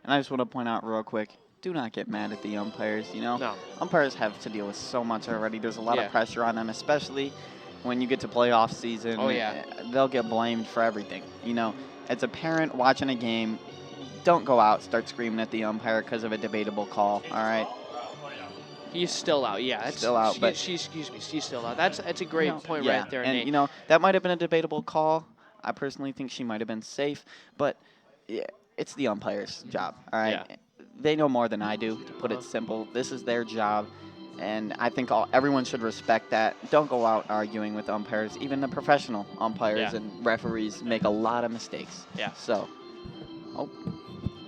And I just want to point out real quick, do not get mad at the umpires, you know? No. Umpires have to deal with so much already. There's a lot of pressure on them, especially when you get to playoff season. Oh, yeah. They'll get blamed for everything. You know, as a parent watching a game, don't go out, start screaming at the umpire because of a debatable call, all right? He's still out, yeah. That's, still out, but she's still out. That's a great point right there, and Nate. you know, that might have been a debatable call. I personally think she might have been safe, but yeah, it's the umpire's job, all right? Yeah. They know more than I do, to put it simple. This is their job, and I think everyone should respect that. Don't go out arguing with umpires. Even the professional umpires and referees make a lot of mistakes. Yeah. So,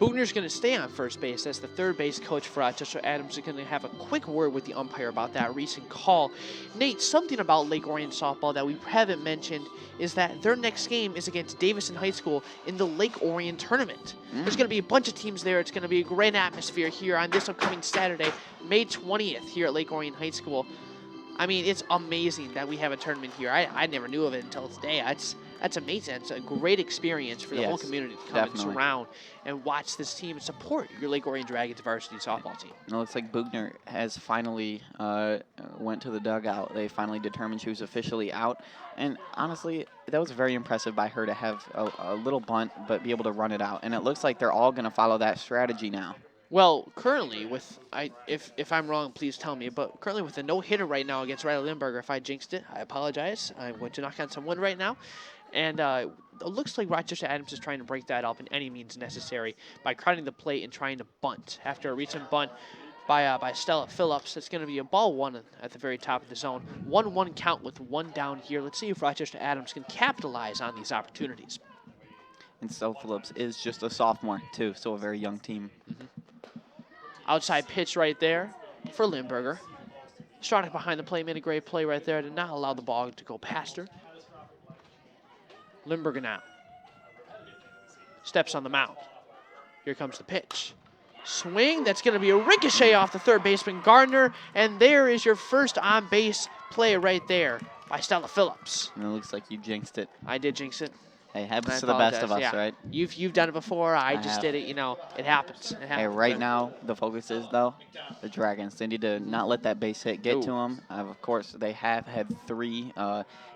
Bugner's going to stay on first base as the third base coach for Rochester Adams is going to have a quick word with the umpire about that recent call. Nate, something about Lake Orion softball that we haven't mentioned is that their next game is against Davison High School in the Lake Orion tournament. There's going to be a bunch of teams there. It's going to be a great atmosphere here on this upcoming Saturday, May 20th here at Lake Orion High School. I mean, it's amazing that we have a tournament here. I never knew of it until today. That's amazing. It's a great experience for the whole community to come and surround and watch this team and support your Lake Orion Dragons varsity softball team. It looks like Bugner has finally went to the dugout. They finally determined she was officially out. And honestly, that was very impressive by her to have a little bunt but be able to run it out. And it looks like they're all going to follow that strategy now. Well, currently with if I'm wrong, please tell me. But currently with a no-hitter right now against Riley Limburger. If I jinxed it, I apologize. I'm going to knock on some wood right now, and it looks like Rochester Adams is trying to break that up in any means necessary by crowding the plate and trying to bunt. After a recent bunt by Stella Phillips, it's going to be a ball one at the very top of the zone. 1-1 count with one down here. Let's see if Rochester Adams can capitalize on these opportunities. And Stella Phillips is just a sophomore, too, so a very young team. Outside pitch right there for Limburger. Stronach behind the plate made a great play right there. Did not allow the ball to go past her. Limburger now. Steps on the mound. Here comes the pitch. Swing. That's going to be a ricochet off the third baseman, Gardner. And there is your first on-base play right there by Stella Phillips. And it looks like you jinxed it. I did jinx it. Hey, happens to the best of us, yeah. right? You've done it before. I just did it. You know, it happens. It happens. Hey, right now, the focus is, though, the Dragons. They need to not let that base hit get to them. Of course, they have had 3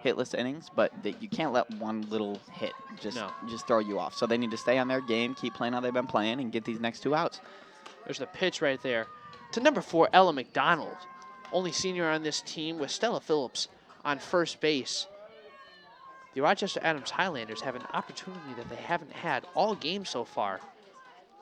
hitless innings, but you can't let one little hit just throw you off. So they need to stay on their game, keep playing how they've been playing, and get these next 2 outs. There's the pitch right there to number 4, Ella McDonald. Only senior on this team with Stella Phillips on first base. The Rochester Adams Highlanders have an opportunity that they haven't had all game so far.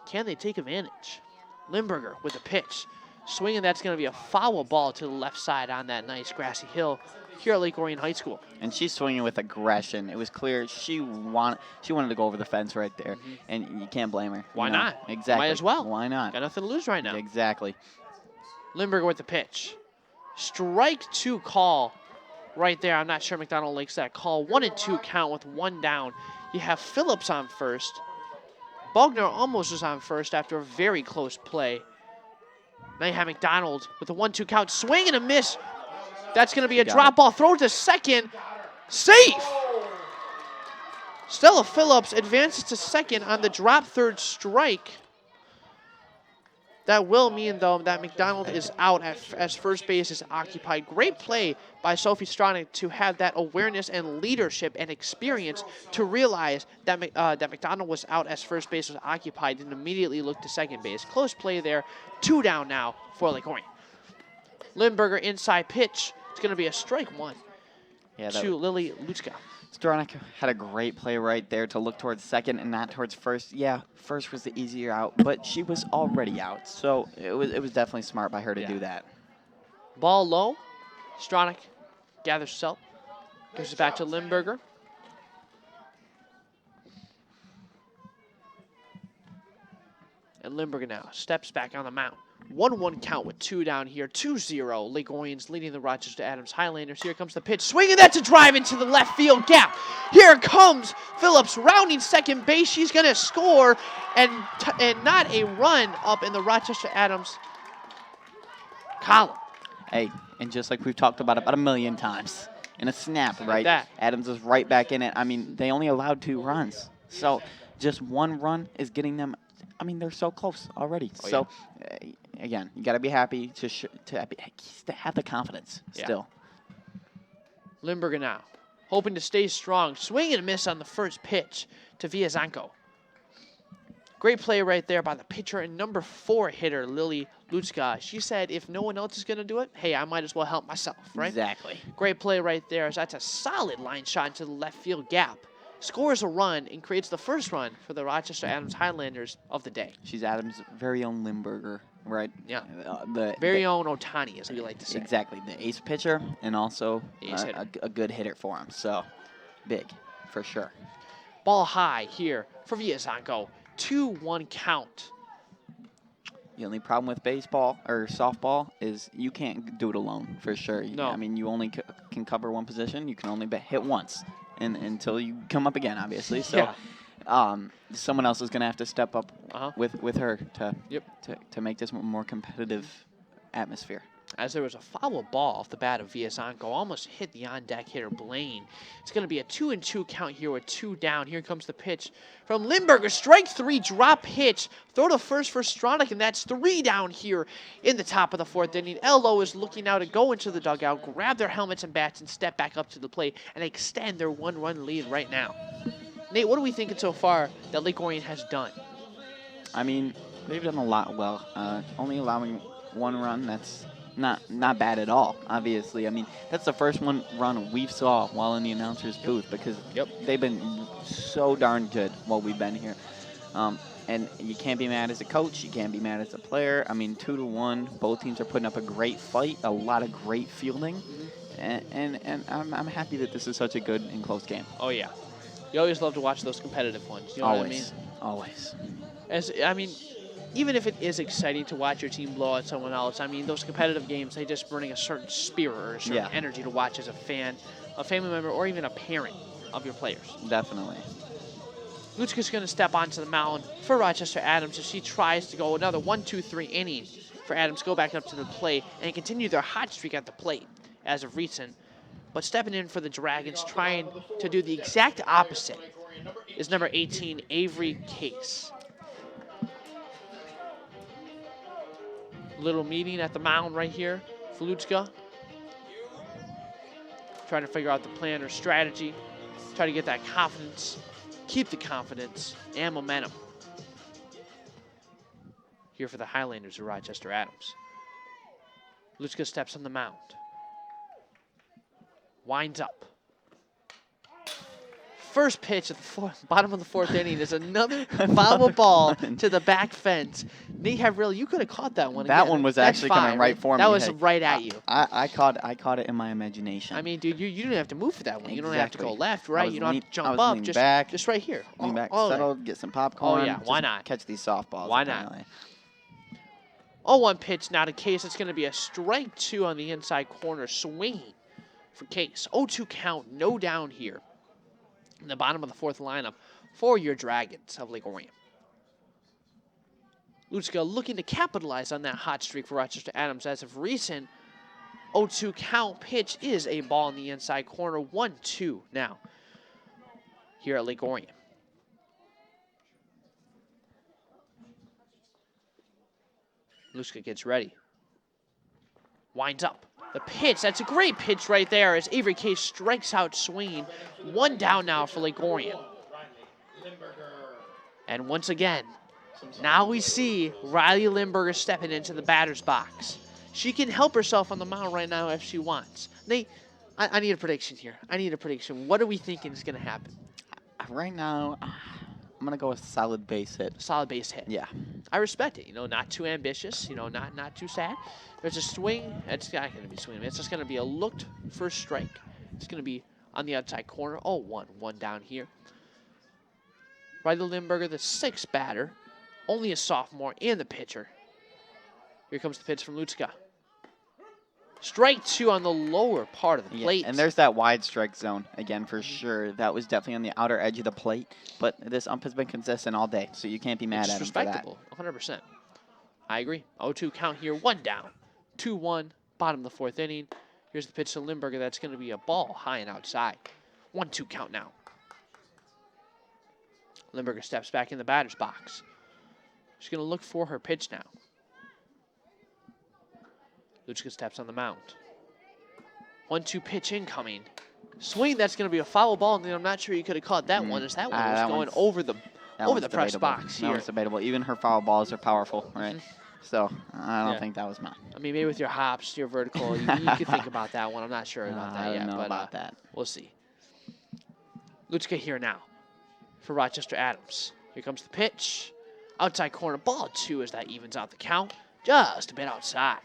Can they take advantage? Limburger with a pitch. Swinging, that's going to be a foul ball to the left side on that nice grassy hill here at Lake Orion High School. And she's swinging with aggression. It was clear she wanted to go over the fence right there, and you can't blame her. Why not? Exactly. Might as well. Why not? Got nothing to lose right now. Exactly. Limburger with the pitch. Strike 2 call right there. I'm not sure McDonald likes that call. 1-2 count with 1 down. You have Phillips on first. Bogner almost was on first after a very close play. Now you have McDonald with a 1-2 count. Swing and a miss. That's going to be a drop ball. Throw to second. Safe. Stella Phillips advances to second on the drop third strike. That will mean, though, that McDonald is out as first base is occupied. Great play by Sophie Stronach to have that awareness and leadership and experience to realize that that McDonald was out as first base was occupied and immediately looked to second base. Close play there. 2 down now for Lake Orion. Limburger inside pitch. It's going to be a strike 1 to Lily Lutska. Stronach had a great play right there to look towards second and not towards first. Yeah, first was the easier out, but she was already out, so it was definitely smart by her to do that. Ball low. Stronach gathers herself. Gives it back to Limburger. And Limburger now steps back on the mound. 1-1 count with 2 down here. 2-0. Lake Orion's leading the Rochester Adams Highlanders. Here comes the pitch. Swinging, that's a drive into the left field gap. Here comes Phillips rounding second base. She's going to score and not a run up in the Rochester Adams column. Hey, and just like we've talked about a million times, in a snap, right? That. Adams is right back in it. I mean, they only allowed 2 runs. So just 1 run is getting them. I mean, they're so close already. Again, you got to be happy to have the confidence still. Limburger now, hoping to stay strong. Swing and a miss on the first pitch to Viazanko. Great play right there by the pitcher and number 4 hitter, Lily Lutska. She said, if no one else is going to do it, hey, I might as well help myself, right? Exactly. Great play right there. That's a solid line shot into the left field gap. Scores a run and creates the first run for the Rochester Adams Highlanders of the day. She's Adams' very own Limburger, right? Yeah. The very own Otani, as we like to say. Exactly. The ace pitcher and also a good hitter for him. So, big, for sure. Ball high here for Viazanko. 2-1 count. The only problem with baseball or softball is you can't do it alone, for sure. No. I mean, you only can cover one position. You can only hit once. And until you come up again, obviously. So, someone else is going to have to step up with her to make this a more competitive atmosphere. As there was a foul ball off the bat of Viazanko, almost hit the on-deck hitter Blaine. It's going to be a 2-2 count here with 2 down. Here comes the pitch from Limburger. Strike 3, drop pitch. Throw to first for Stronach, and that's 3 down here in the top of the 4th inning. LO is looking now to go into the dugout, grab their helmets and bats, and step back up to the plate and extend their 1-run lead right now. Nate, what are we thinking so far that Lake Orion has done? I mean, They've done a lot well. Only allowing 1 run, that's not bad at all, obviously. I mean, that's the first run we've saw while in the announcer's booth because they've been so darn good while we've been here. And you can't be mad as a coach. You can't be mad as a player. I mean, 2-1. Both teams are putting up a great fight, a lot of great fielding. And I'm happy that this is such a good and close game. Oh, yeah. You always love to watch those competitive ones. You know what I mean? Always. I mean, even if it is exciting to watch your team blow out someone else, I mean, those competitive games, they just bring a certain spirit or a certain energy to watch as a fan, a family member, or even a parent of your players. Definitely. Luchka's going to step onto the mound for Rochester Adams as she tries to go another 1-2-3 inning for Adams to go back up to the plate and continue their hot streak at the plate as of recent. But stepping in for the Dragons, trying to do the exact opposite, is number 18, Avery Case. Little meeting at the mound right here for Luchka. Trying to figure out the plan or strategy. Try to get that confidence, keep the confidence and momentum. Here for the Highlanders of Rochester Adams. Luchka steps on the mound. Winds up. First pitch at the bottom of the 4th inning is another foul ball to the back fence. Nate Havril, you could have caught that one. That one was actually coming right for me. That was right at you. I caught it in my imagination. I mean, dude, you didn't have to move for that one. Exactly. You don't have to go left, right. You don't have to jump up. Just back, just right here. Lean back, settle, get some popcorn. Oh, yeah. Why not? Catch these softballs. Why not? 0-1 pitch now to Case. It's going to be a strike 2 on the inside corner. Swinging for Case. 0-2 count. No down here. In the bottom of the 4th lineup for your Dragons of Lake Orion. Luchka looking to capitalize on that hot streak for Rochester Adams. As of recent, 0-2 count pitch is a ball in the inside corner. 1-2 now here at Lake Orion. Luchka gets ready. Winds up. The pitch, that's a great pitch right there as Avery Case strikes out swinging. 1 down now for Lake Orion. And once again, now we see Riley Limburger stepping into the batter's box. She can help herself on the mound right now if she wants. Nate, I need a prediction here. I need a prediction. What are we thinking is going to happen? Right now, I'm going to go with solid base hit. Solid base hit. Yeah. I respect it. You know, not too ambitious. You know, not too sad. There's a swing. It's not going to be swinging. It's just going to be a looked first strike. It's going to be on the outside corner. 0-1. 1 down here. Riley Limburger, the 6th batter. Only a sophomore and the pitcher. Here comes the pitch from Luchka. Strike 2 on the lower part of the plate. And there's that wide strike zone again for sure. That was definitely on the outer edge of the plate. But this ump has been consistent all day, so you can't be mad at him for that. Respectable, 100%. I agree. 0-2 count here, 1 down. 2-1, bottom of the 4th inning. Here's the pitch to Limburger. That's going to be a ball high and outside. 1-2 count now. Limburger steps back in the batter's box. She's going to look for her pitch now. Luchka steps on the mound. 1-2 pitch incoming. Swing, that's going to be a foul ball, and I'm not sure you could have caught that one, as that one was going over the press box here. That was debatable. Even her foul balls are powerful, right? So I don't think that was mine. I mean, maybe with your hops, your vertical, you could think about that one. I'm not sure about that yet. I don't know about that. We'll see. Luchka here now for Rochester Adams. Here comes the pitch. Outside corner, ball 2 as that evens out the count. Just a bit outside.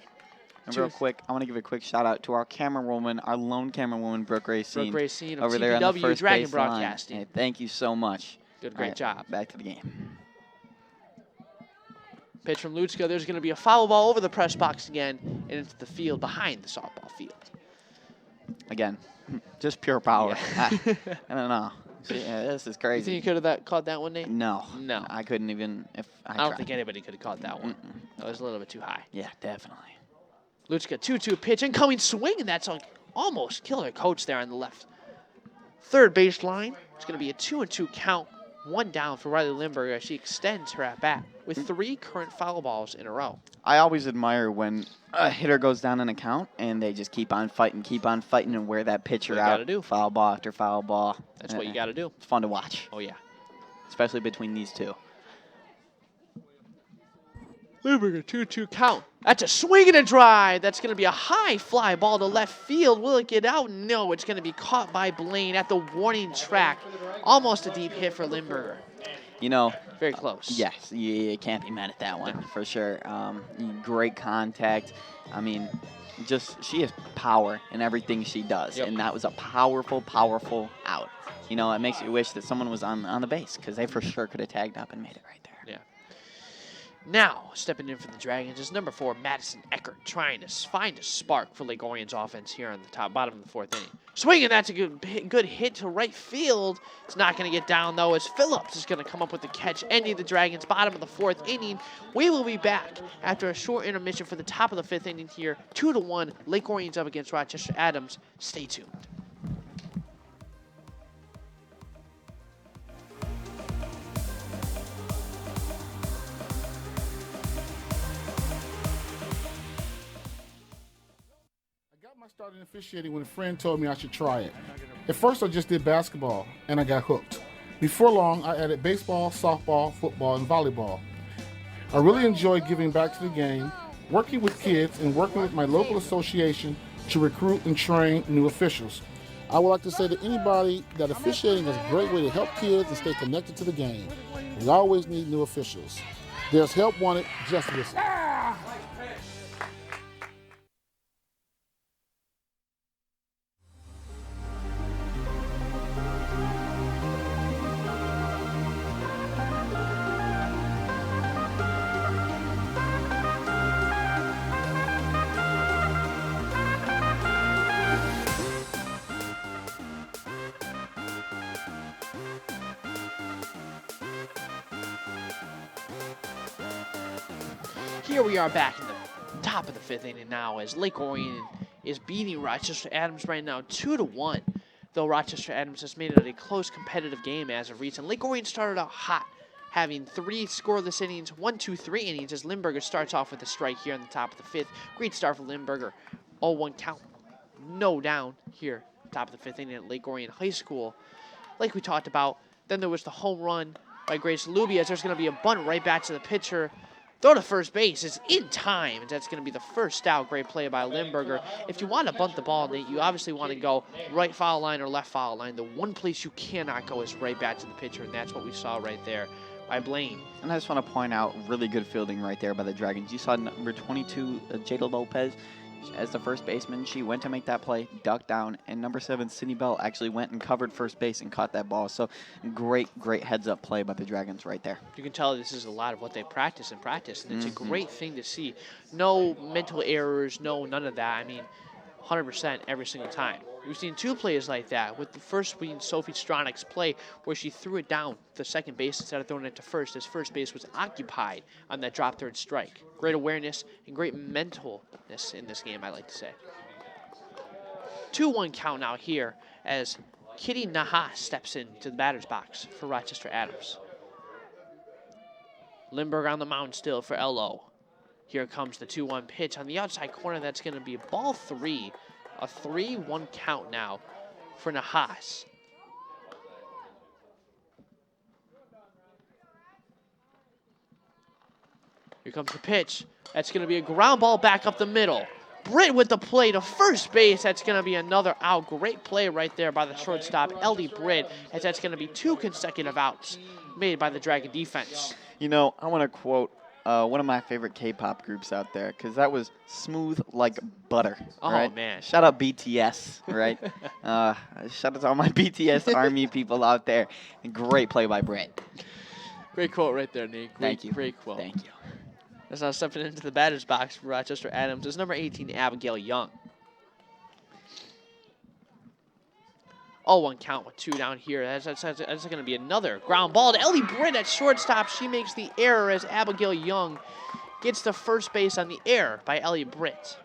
And real quick, I want to give a quick shout out to our camera woman, our lone camera woman, Brooke Racine. Brooke Racine of over there on the first Dragon base Broadcasting. Hey, thank you so much. Did a great job. Back to the game. Pitch from Luchka. There's going to be a foul ball over the press box again and into the field behind the softball field. Again, just pure power. Yeah. I don't know. This is crazy. You think you could have caught that one, Nate? No. No. I couldn't even if I don't think anybody could have caught that one. That was a little bit too high. Yeah, definitely. Luchka, 2-2 pitch, incoming swing, and that's almost killer coach there on the left. Third baseline. It's going to be a 2-2 count. 1 down for Riley Limburger as she extends her at-bat with 3 current foul balls in a row. I always admire when a hitter goes down in a count and they just keep on fighting and wear that pitcher out. Do. Foul ball after foul ball. That's what you got to do. It's fun to watch. Oh, yeah. Especially between these two. Limburger 2-2 count. That's a swing and a drive. That's going to be a high fly ball to left field. Will it get out? No, it's going to be caught by Blaine at the warning track. Almost a deep hit for Limburger. You know, very close. Yes, you can't be mad at that one for sure. Great contact. I mean, she has power in everything she does, and that was a powerful, powerful out. You know, it makes you wish that someone was on the base because they for sure could have tagged up and made it right there. Yeah. Now, stepping in for the Dragons is number 4, Madison Eckert, trying to find a spark for Lake Orion's offense here on the bottom of the 4th inning. Swinging, that's a good hit to right field. It's not going to get down, though, as Phillips is going to come up with the catch, ending the Dragons' bottom of the 4th inning. We will be back after a short intermission for the top of the 5th inning here. 2-1, Lake Orion's up against Rochester Adams. Stay tuned. I started officiating when a friend told me I should try it. At first I just did basketball, and I got hooked. Before long, I added baseball, softball, football, and volleyball. I really enjoy giving back to the game, working with kids, and working with my local association to recruit and train new officials. I would like to say to anybody that officiating is a great way to help kids and stay connected to the game. We always need new officials. There's help wanted, just listen. Here we are back in the top of the 5th inning now as Lake Orion is beating Rochester Adams right now 2-1. Though Rochester Adams has made it a close competitive game as of recent. Lake Orion started out hot, having 3 scoreless innings, 1-2-3 innings as Limburger starts off with a strike here on the top of the 5th. Great start for Limburger. 0-1 count. No down here, top of the 5th inning at Lake Orion High School. Like we talked about, then there was the home run by Grace Luby as there's going to be a bunt right back to the pitcher. Throw to first base is in time, and that's going to be the first out. Great play by Limburger. If you want to bunt the ball, Nate, you obviously want to go right foul line or left foul line. The one place you cannot go is right back to the pitcher, and that's what we saw right there by Blaine. And I just want to point out really good fielding right there by the Dragons. You saw number 22, Jada Lopez, as the first baseman. She went to make that play, ducked down, and number 7, Sydney Bell, actually went and covered first base and caught that ball. So great heads-up play by the Dragons right there. You can tell this is a lot of what they practice, and it's a great thing to see. No mental errors, none of that. I mean, 100% every single time. We've seen 2 plays like that, with the first being Sophie Stronach's play where she threw it down the second base instead of throwing it to first, as first base was occupied on that drop third strike. Great awareness and great mentalness in this game, I like to say. 2-1 count now here as Kitty Nahas steps into the batter's box for Rochester Adams. Limburg on the mound still for LO. Here comes the 2-1 pitch on the outside corner. That's going to be ball 3. A 3-1 count now for Nahas. Here comes the pitch. That's going to be a ground ball back up the middle. Britt with the play to first base. That's going to be another out. Great play right there by the shortstop, Ellie Britt, as that's going to be 2 consecutive outs made by the Dragon defense. You know, I want to quote one of my favorite K-pop groups out there, because that was smooth like butter. Oh, right? man. Shout out BTS, right? Shout out to all my BTS Army people out there. And great play by Britt. Great quote right there, Nate. Thank you. Great quote. Thank you. That's now stepping into the batter's box for Rochester Adams is number 18, Abigail Young. 0-1 count with 2 down here. That's going to be another ground ball to Ellie Britt at shortstop. She makes the error as Abigail Young gets to first base on the error by Ellie Britt.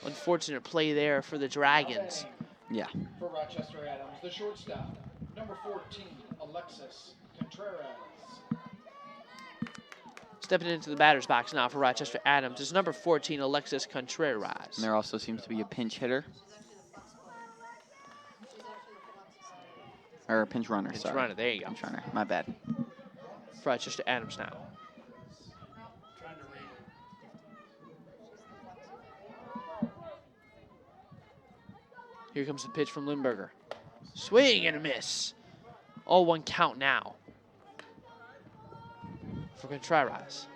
Unfortunate play there for the Dragons. Yeah. For Rochester Adams, the shortstop, number 14, Alexis Contreras. Stepping into the batter's box now for Rochester Adams is number 14, Alexis Contreras. And there also seems to be a pinch hitter. Or a pinch runner, Pinch sorry. runner, there you go. Pinch runner, my bad. For Rochester Adams now. Here comes the pitch from Limburger. Swing and a miss. 0-1 count now for Contreras.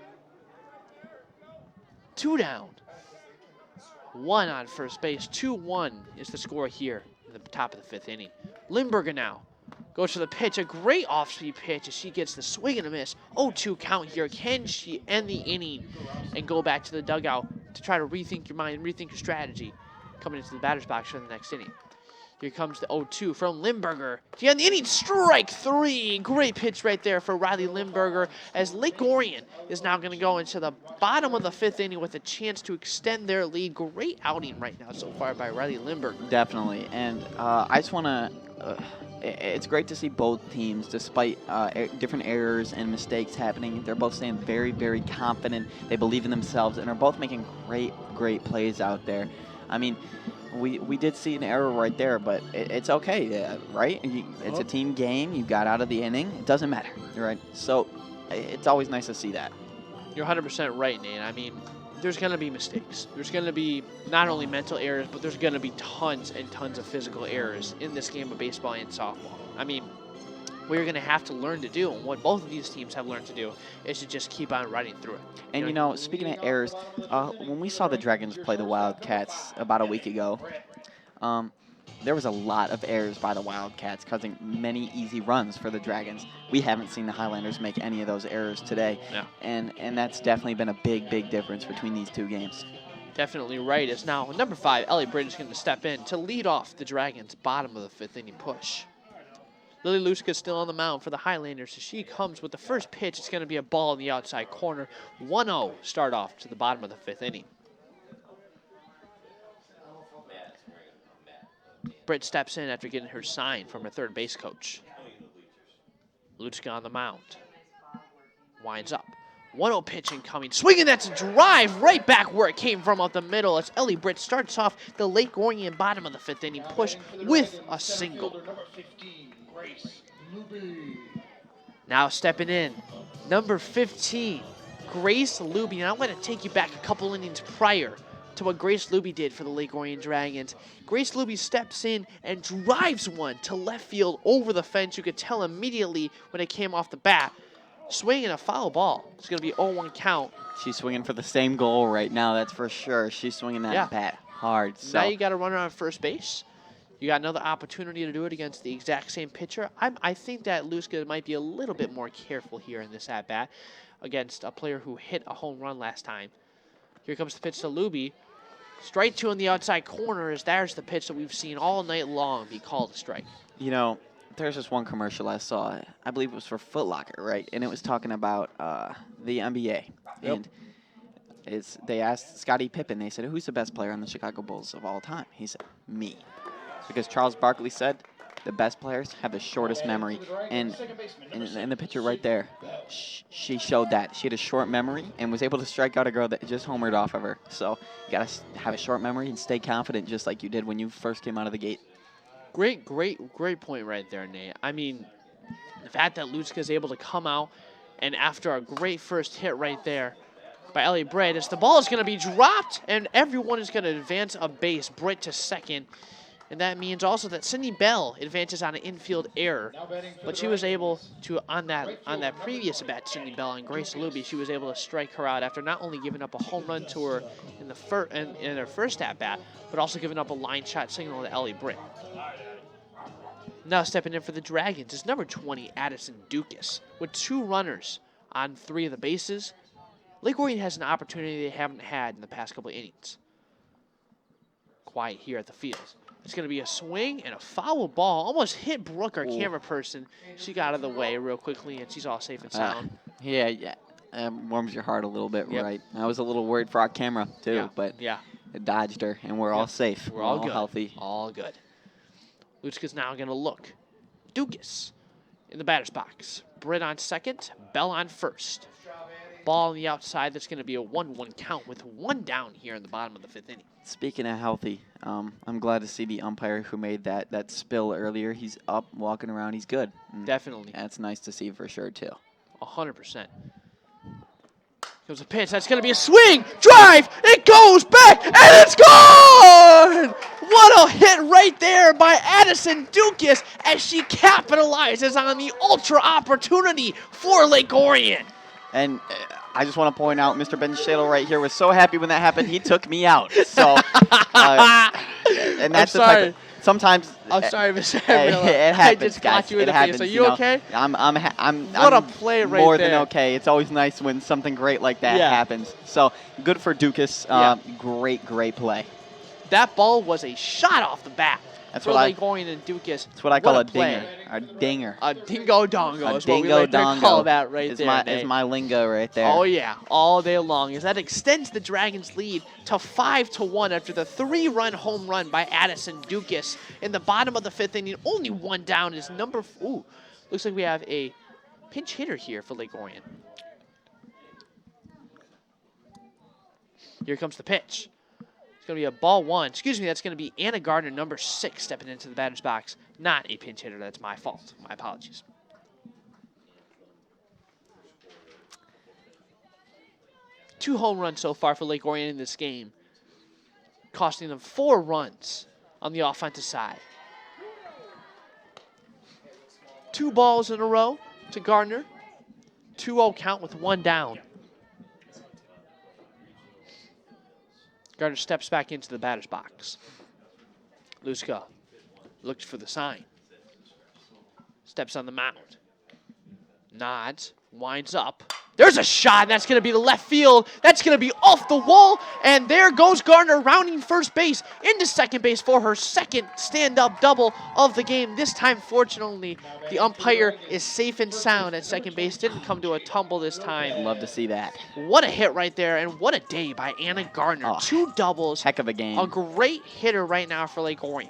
2 down. 1 on first base. 2-1 is the score here in the top of the 5th inning. Limburger now goes for the pitch. A great off-speed pitch as she gets the swing and a miss. 0-2 count here. Can she end the inning and go back to the dugout to try to rethink your mind, rethink your strategy coming into the batter's box for the next inning? Here comes the 0-2 from Limburger. To end the inning, strike 3. Great pitch right there for Riley Limburger as Lake Orion is now going to go into the bottom of the 5th inning with a chance to extend their lead. Great outing right now so far by Riley Limburger. Definitely. And I just want to, it's great to see both teams, despite different errors and mistakes happening, they're both staying very, very confident. They believe in themselves and are both making great, great plays out there. I mean, we did see an error right there, but it's okay, right? It's a team game. You got out of the inning. It doesn't matter, right? So it's always nice to see that. You're 100% right, Nate. I mean, there's going to be mistakes. There's going to be not only mental errors, but there's going to be tons and tons of physical errors in this game of baseball and softball. I mean, we're going to have to learn to do, and what both of these teams have learned to do is to just keep on riding through it. And, you know, speaking of errors, when we saw the Dragons play the Wildcats about a week ago, there was a lot of errors by the Wildcats, causing many easy runs for the Dragons. We haven't seen the Highlanders make any of those errors today, and that's definitely been a big, big difference between these two games. Definitely right. It's now number 5, Ellie Bridge, is going to step in to lead off the Dragons' bottom of the 5th inning push. Lily Luska still on the mound for the Highlanders. So she comes with the first pitch. It's going to be a ball in the outside corner. 1-0 start off to the bottom of the 5th inning. Britt steps in after getting her sign from her third base coach. Lutzka on the mound. Winds up. 1-0 pitch incoming. Swinging, that's a drive right back where it came from up the middle as Ellie Britt starts off the Lake Orion bottom of the 5th inning push with a single. Now stepping in, number 15, Grace Luby. And I'm going to take you back a couple innings prior to what Grace Luby did for the Lake Orion Dragons. Grace Luby steps in and drives one to left field over the fence. You could tell immediately when it came off the bat. Swinging a foul ball. It's going to be 0-1 count. She's swinging for the same goal right now, that's for sure. She's swinging that bat hard. So. Now you got a runner on first base. You got another opportunity to do it against the exact same pitcher. I think that Luska might be a little bit more careful here in this at-bat against a player who hit a home run last time. Here comes the pitch to Luby. Strike 2 in the outside corner as there's the pitch that we've seen all night long be called a strike. You know, there's this one commercial I saw. I believe it was for Foot Locker, right? And it was talking about the NBA. Yep. And they asked Scottie Pippen, they said, who's the best player on the Chicago Bulls of all time? He said, me. Because Charles Barkley said the best players have the shortest memory. And the picture right there, she showed that. She had a short memory and was able to strike out a girl that just homered off of her. So you got to have a short memory and stay confident just like you did when you first came out of the gate. Great point right there, Nate. I mean, the fact that Lutzka is able to come out and after a great first hit right there by Ellie Britt, as the ball is going to be dropped and everyone is going to advance a base. Britt to second. And that means also that Sydney Bell advances on an infield error. But she was able to, on that previous at-bat, Sydney Bell and Grace Luby, she was able to strike her out after not only giving up a home run to her in her first at-bat, but also giving up a line shot signal to Ellie Britt. Now stepping in for the Dragons is number 20, Addison Dukas. With 2 runners on 3 of the bases, Lake Orion has an opportunity they haven't had in the past couple of innings. Quiet here at the field. It's going to be a swing and a foul ball. Almost hit Brooke, our camera person. She got out of the way real quickly, and she's all safe and sound. Yeah. Warms your heart a little bit, right? I was a little worried for our camera, too, but it dodged her, and we're all safe. We're all good. Healthy. All good. Lutzka's now going to look. Dukas in the batter's box. Britt on second, Bell on first. Ball on the outside, that's going to be a 1-1 count with 1 down here in the bottom of the 5th inning. Speaking of healthy, I'm glad to see the umpire who made that spill earlier. He's up, walking around. He's good. Definitely. That's nice to see for sure, too. 100%. Goes a pitch. That's going to be a swing. Drive. It goes back, and it's gone! What a hit right there by Addison Dukas as she capitalizes on the ultra opportunity for Lake Orion. And I just want to point out, Mr. Ben Shadle right here was so happy when that happened, he took me out. So, and that's the type of, sometimes. I'm sorry, Mr. It happens, I just guys. got you in It the face. happens. Are you okay? What a play right more there. than okay. It's always nice when something great like that happens. So good for Dukas. Great play. That ball was a shot off the bat. That's for Lake Orion and Dukas. That's what I call a play. dinger. A dinger. A dingo dongo A is what we dingo like to dongo call that right is there. Is my lingo right there. Oh yeah, all day long. As that extends the Dragons' lead to 5-1 after the 3-run home run by Addison Dukas in the bottom of the 5th inning. Only one down is number. Ooh, looks like we have a pinch hitter here for Lake Orion. Here comes the pitch. It's going to be a ball 1. Excuse me, that's going to be Anna Gardner, number 6, stepping into the batter's box. Not a pinch hitter. That's my fault. My apologies. Two home runs so far for Lake Orion in this game, costing them 4 runs on the offensive side. 2 balls in a row to Gardner. 2-0 count with 1 down. Gardner steps back into the batter's box. Luska looks for the sign. Steps on the mound. Nods, winds up. There's a shot, and that's going to be to left field. That's going to be off the wall, and there goes Gardner rounding first base into second base for her second stand-up double of the game. This time, fortunately, the umpire is safe and sound at second base. Didn't come to a tumble this time. Love to see that. What a hit right there, and what a day by Anna Gardner. Oh, 2 doubles. Heck of a game. A great hitter right now for Lake Orion.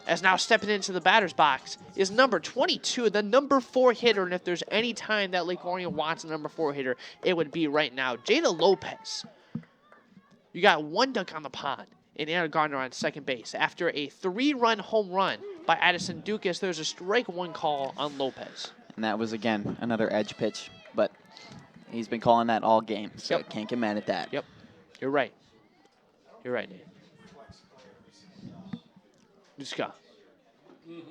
As now stepping into the batter's box is number 22, the number 4 hitter. And if there's any time that Lake Orion wants a number 4 hitter, it would be right now. Jada Lopez. You got 1 dunk on the pond and Anna Gardner on second base. After a 3-run home run by Addison Dukas, there's a strike 1 call on Lopez. And that was, again, another edge pitch. But he's been calling that all game, so can't get mad at that. Yep. You're right. You're right, Nate. Luska.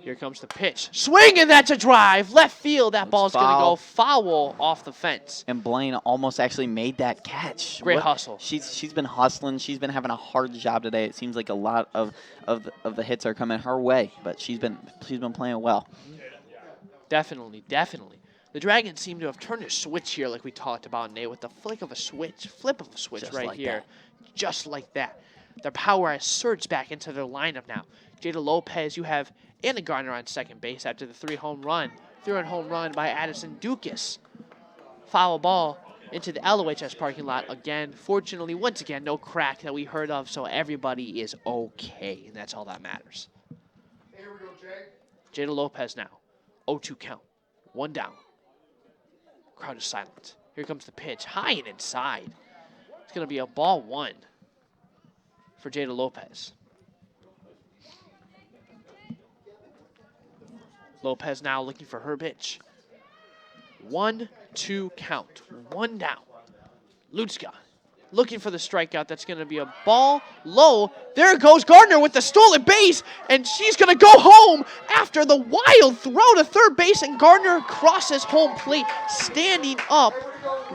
Here comes the pitch. Swing, and that's a drive. Left field. That ball's going to go foul off the fence. And Blaine almost actually made that catch. Great hustle. She's been hustling. She's been having a hard job today. It seems like a lot of the hits are coming her way, but she's been playing well. Definitely. The Dragons seem to have turned a switch here, like we talked about, Nate, with the flip of a switch Just right like here. that. Just like that. Their power has surged back into their lineup now. Jada Lopez, you have Anna Gardner on second base after the 3-run home run by Addison Dukas. Foul ball into the LOHS parking lot again. Fortunately, once again, no crack that we heard of, so everybody is okay, and that's all that matters. Here we go, Jay. Jada Lopez now. 0-2 count. 1 down. Crowd is silent. Here comes the pitch. High and inside. It's going to be a ball 1 for Jada Lopez. Lopez now looking for her pitch. 1-2 count. 1 down. Lutska looking for the strikeout. That's going to be a ball low. There goes Gardner with the stolen base, and she's going to go home after the wild throw to third base, and Gardner crosses home plate, standing up.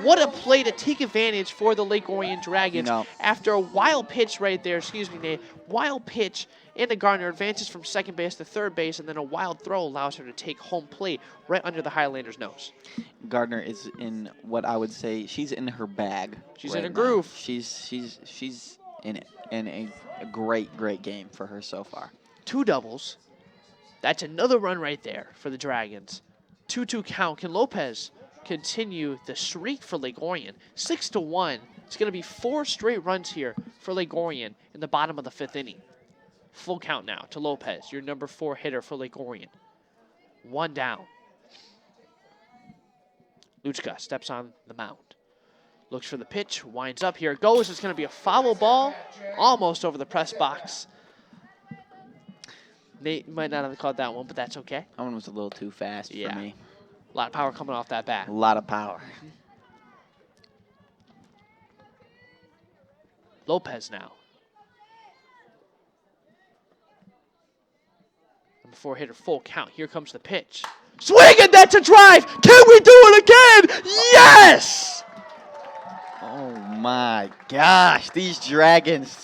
What a play to take advantage for the Lake Orion Dragons. After a wild pitch right there, excuse me, Nate, wild pitch, Anna Gardner advances from second base to third base, and then a wild throw allows her to take home plate right under the Highlanders' nose. Gardner is in what I would say, she's in her bag. She's in a groove. She's in it, and a great game for her so far. 2 doubles. That's another run right there for the Dragons. 2-2 count. Can Lopez continue the streak for Lake Orion? 6-1. It's going to be 4 straight runs here for Lake Orion in the bottom of the 5th inning. Full count now to Lopez, your number 4 hitter for Lake Orion. 1 down. Luchka steps on the mound. Looks for the pitch, winds up. Here it goes. It's going to be a foul ball, almost over the press box. Nate might not have caught that one, but that's okay. That one was a little too fast for me. A lot of power coming off that bat. A lot of power. Lopez now. Number 4 hitter, full count. Here comes the pitch. Swing, and that's a drive. Can we do it again? Yes! Oh my gosh, these Dragons,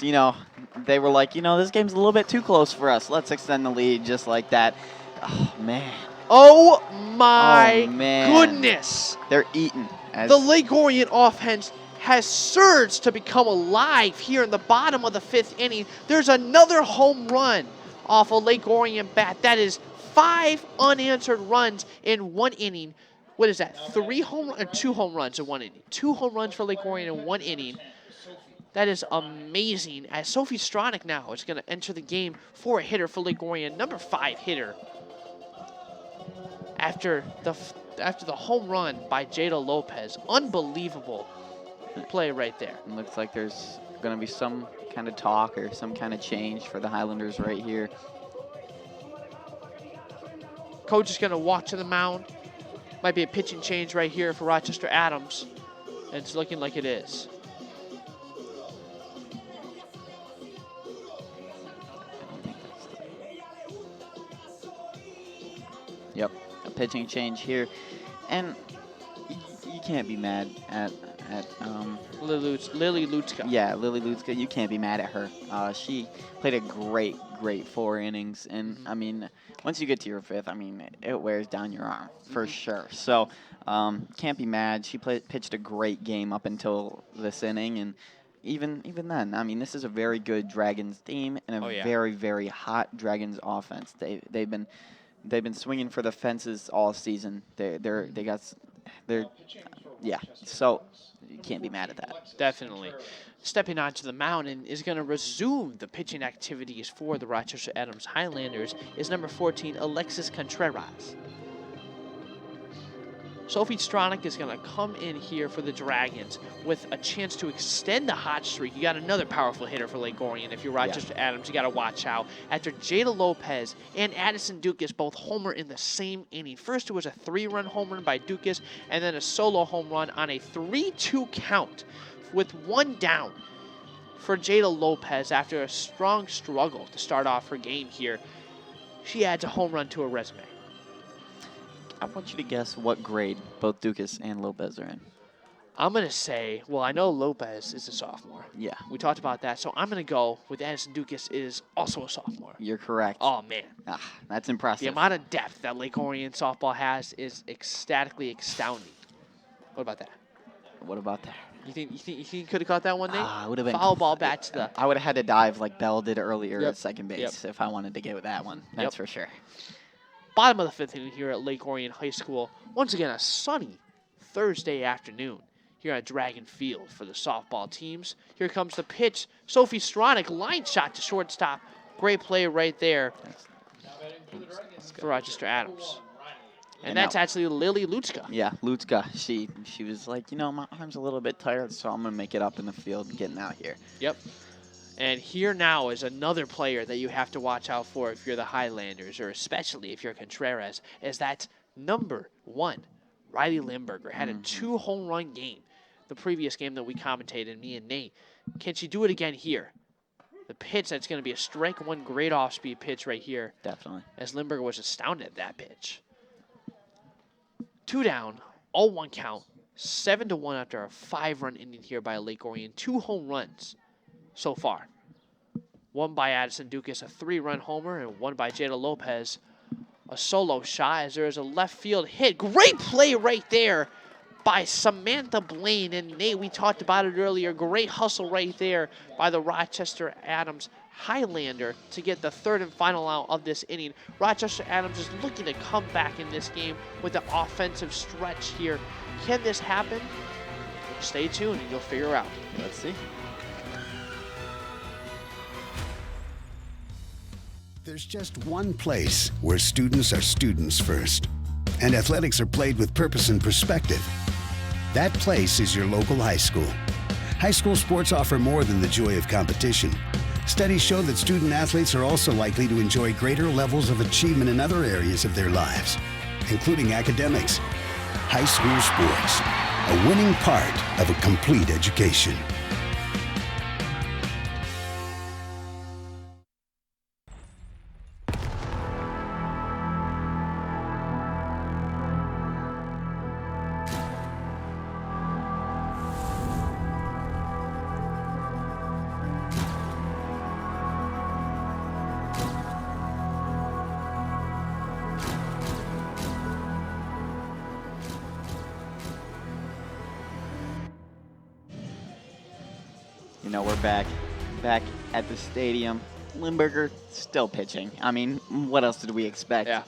they were like, this game's a little bit too close for us. Let's extend the lead just like that. Oh, man. Oh my goodness. They're eating. The Lake Orion offense has surged to become alive here in the bottom of the 5th inning. There's another home run off a Lake Orion bat. That is 5 unanswered runs in 1 inning. What is that? 2 home runs in 1 inning. 2 home runs for Lake Orion in 1 inning. That is amazing. As Sophie Stronach now is going to enter the game for a hitter for Lake Orion, number 5 hitter. After the home run by Jada Lopez, unbelievable play right there. It looks like there's going to be some kind of talk or some kind of change for the Highlanders right here. Coach is going to walk to the mound. Might be a pitching change right here for Rochester Adams. And it's looking like it is. Yep, a pitching change here. And you can't be mad at Lily Lutska. Yeah, Lily Lutska. You can't be mad at her. She played a great 4 innings. And, I mean, once you get to your 5th, I mean, it wears down your arm for sure. So, can't be mad. She pitched a great game up until this inning. And even then, I mean, this is a very good Dragons team and a very, very hot Dragons offense. They've been swinging for the fences all season. Yeah. So you can't be mad at that. Definitely. Stepping onto the mound and is going to resume the pitching activities for the Rochester Adams Highlanders is number 14, Alexis Contreras. Sophie Stronach is going to come in here for the Dragons with a chance to extend the hot streak. You got another powerful hitter for Lake Orion. If you're Rochester Adams, you got to watch out. After Jada Lopez and Addison Dukas both homer in the same inning. First, it was a 3-run home run by Dukas, and then a solo home run on a 3-2 count with 1 down for Jada Lopez after a strong struggle to start off her game here. She adds a home run to her resume. I want you to guess what grade both Dukas and Lopez are in. I'm going to say, well, I know Lopez is a sophomore. Yeah. We talked about that, so I'm going to go with Addison Dukas is also a sophomore. You're correct. Oh, man. That's impressive. The amount of depth that Lake Orion softball has is ecstatically astounding. What about that? What about that? You think you could have caught that one, Nate? I would have been foul ball back to the. I would have had to dive like Bell did earlier at second base if I wanted to get that one. That's for sure. Bottom of the 5th inning here at Lake Orion High School. Once again, a sunny Thursday afternoon here at Dragon Field for the softball teams. Here comes the pitch. Sophie Stronach, line shot to shortstop. Great play right there for Rochester Adams. And that's actually Lily Lutska. Yeah, Lutska. She was like, my arm's a little bit tired, so I'm going to make it up in the field and getting out here. Yep. And here now is another player that you have to watch out for if you're the Highlanders, or especially if you're Contreras, is that number 1, Riley Limburger. Had a 2 home run game the previous game that we commentated, me and Nate. Can she do it again here? The pitch, that's going to be a strike 1 great off-speed pitch right here. Definitely. As Limburger was astounded at that pitch. 2 down, 0-1 count, 7-1 after a 5-run inning here by Lake Orion. 2 home runs so far. 1 by Addison Dukas, a 3-run homer, and 1 by Jada Lopez, a solo shot as there is a left field hit. Great play right there by Samantha Blaine. And Nate, we talked about it earlier. Great hustle right there by the Rochester Adams Highlander to get the 3rd and final out of this inning. Rochester Adams is looking to come back in this game with the offensive stretch here. Can this happen? Stay tuned and you'll figure out. Let's see. There's just one place where students are students first, and athletics are played with purpose and perspective. That place is your local high school. High school sports offer more than the joy of competition. Studies show that student athletes are also likely to enjoy greater levels of achievement in other areas of their lives, including academics. High school sports, a winning part of a complete education. we're back at the stadium. Limburger still pitching. I mean, what else did we expect? Yeah.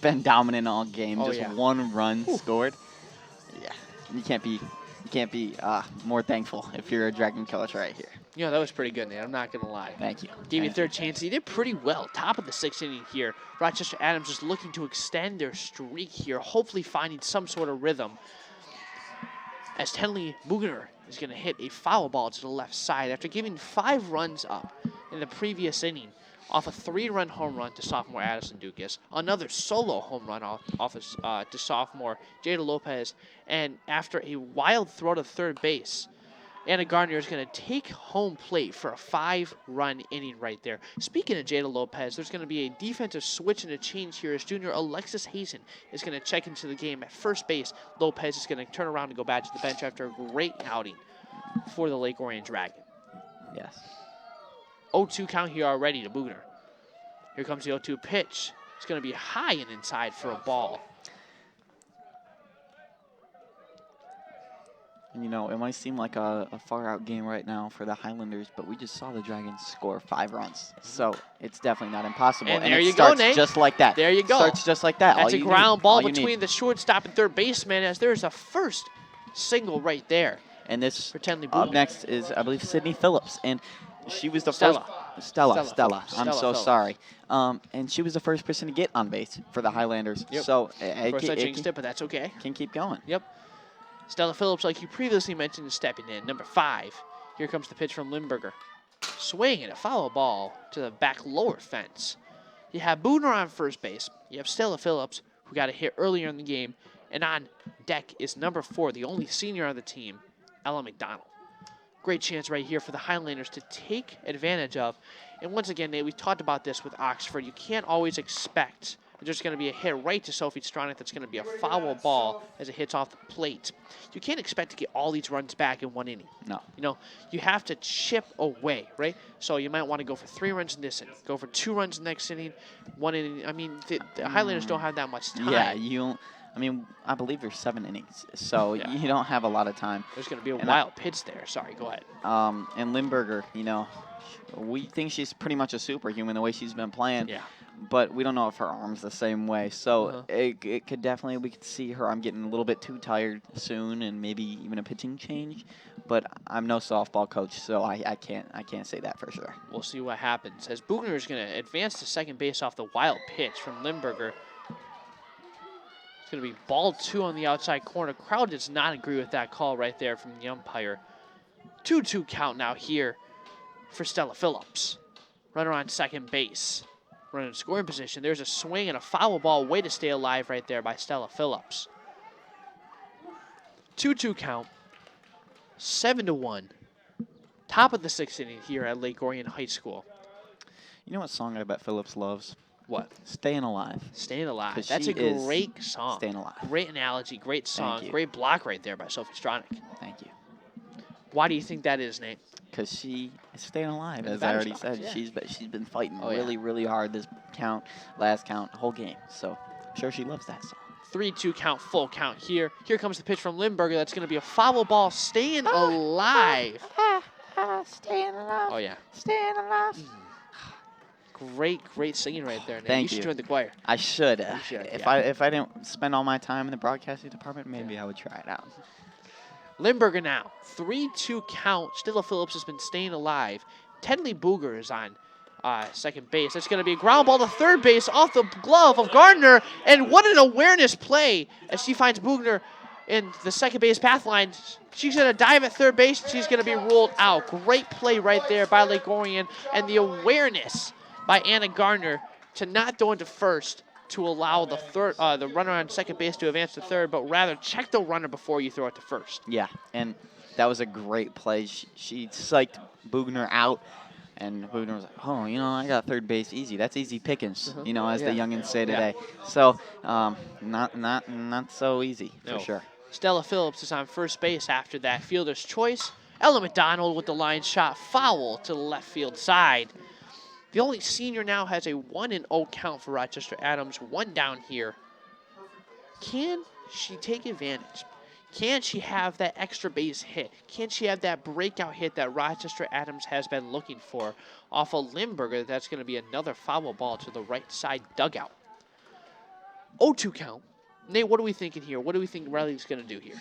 Been dominant all game. Oh, Just yeah. 1 run scored. Yeah, you can't be more thankful if you're a Dragon Coach right here. That was pretty good, Nate. I'm not going to lie. Thank you. Gave you a third chance. He did pretty well. Top of the 6th inning here. Rochester Adams just looking to extend their streak here, hopefully finding some sort of rhythm. As Tenley Bugner is going to hit a foul ball to the left side after giving 5 runs up in the previous inning off a 3-run home run to sophomore Addison Dukas, another solo home run to sophomore Jada Lopez, and after a wild throw to third base, Anna Gardner is going to take home plate for a 5-run inning right there. Speaking of Jada Lopez, there's going to be a defensive switch and a change here as junior Alexis Hazen is going to check into the game at first base. Lopez is going to turn around and go back to the bench after a great outing for the Lake Orion Dragon. Yes. 0-2 count here already to Bugner. Here comes the 0-2 pitch. It's going to be high and inside for a ball. And it might seem like a far-out game right now for the Highlanders, but we just saw the Dragons score 5 runs. So it's definitely not impossible. And there it you starts go, Nate. just like that. There you go. Starts just like that. That's All a you ground need. ball All you between need. the shortstop and third baseman as there's a first single right there. And this for Tenley up Bugner. next is, I believe, Sydney Phillips. And she was the Stella. first. Stella. Stella I'm so Phillips. sorry. And she was the first person to get on base for the Highlanders. Yep. So Of course, I jinxed it, but that's okay. Can keep going. Yep. Stella Phillips, like you previously mentioned, is stepping in. Number 5. Here comes the pitch from Limburger. Swing and a foul ball to the back lower fence. You have Bugner on first base. You have Stella Phillips, who got a hit earlier in the game. And on deck is number 4, the only senior on the team, Ella McDonald. Great chance right here for the Highlanders to take advantage of. And once again, Nate, we talked about this with Oxford. You can't always expect there's going to be a hit right to Sophie Stronach that's going to be a foul ball as it hits off the plate. You can't expect to get all these runs back in 1 inning. No. You have to chip away, right? So you might want to go for 3 runs in this inning, go for 2 runs in the next inning, 1 inning. I mean, the Highlanders don't have that much time. Yeah, I believe there's 7 innings, so you don't have a lot of time. There's going to be a wild pitch there. Sorry, go ahead. And Limburger, we think she's pretty much a superhuman the way she's been playing. Yeah. But we don't know if her arm's the same way. So it could definitely, we could see her. I'm getting a little bit too tired soon and maybe even a pitching change. But I'm no softball coach, so I can't say that for sure. We'll see what happens. As Bugner is going to advance to second base off the wild pitch from Limburger. It's going to be ball 2 on the outside corner. Crowd does not agree with that call right there from the umpire. 2-2 count now here for Stella Phillips. Runner on second base. Runner in scoring position. There's a swing and a foul ball. Way to stay alive right there by Stella Phillips. 2-2 count. 7-1. Top of the 6th inning here at Lake Orion High School. You know what song I bet Phillips loves? What? Staying Alive. Staying Alive. 'Cause That's she a is great song. Staying Alive. Great analogy, great song, Thank you. great block right there by Sophie Stronach. Thank you. Why do you think that is, Nate? Because she is staying alive, In the as I already batter's said. box, She's been fighting Oh, yeah. really, really hard this last count, whole game. So I'm sure she loves that song. 3-2 count, full count here. Here comes the pitch from Limburger. That's going to be a foul ball. Staying alive. Staying alive. Oh, yeah. Staying alive. Great singing right there, Nate. Thank You you. should join the choir. I should. should, If yeah. I didn't spend all my time in the broadcasting department, maybe I would try it out. Limburger now. 3-2 count. Stella Phillips has been staying alive. Tenley Bugner is on second base. That's going to be a ground ball to third base off the glove of Gardner. And what an awareness play as she finds Bugner in the second base path line. She's going to dive at third base. She's going to be ruled out. Great play right there by Lake Orion. And the awareness by Anna Gardner to not throw into first to allow the runner on second base to advance to third, but rather check the runner before you throw it to first. Yeah, and that was a great play. She psyched Bugner out, and Bugner was like, oh, I got third base easy. That's easy pickings, as the youngins say today. So not so easy for sure. Stella Phillips is on first base after that fielder's choice. Ella McDonald with the line shot foul to the left field side. The only senior now has a 1-0 count for Rochester Adams. 1 down here. Can she take advantage? Can she have that extra base hit? Can she have that breakout hit that Rochester Adams has been looking for off of Limburger? That's going to be another foul ball to the right side dugout. 0-2 count. Nate, what are we thinking here? What do we think Riley's going to do here?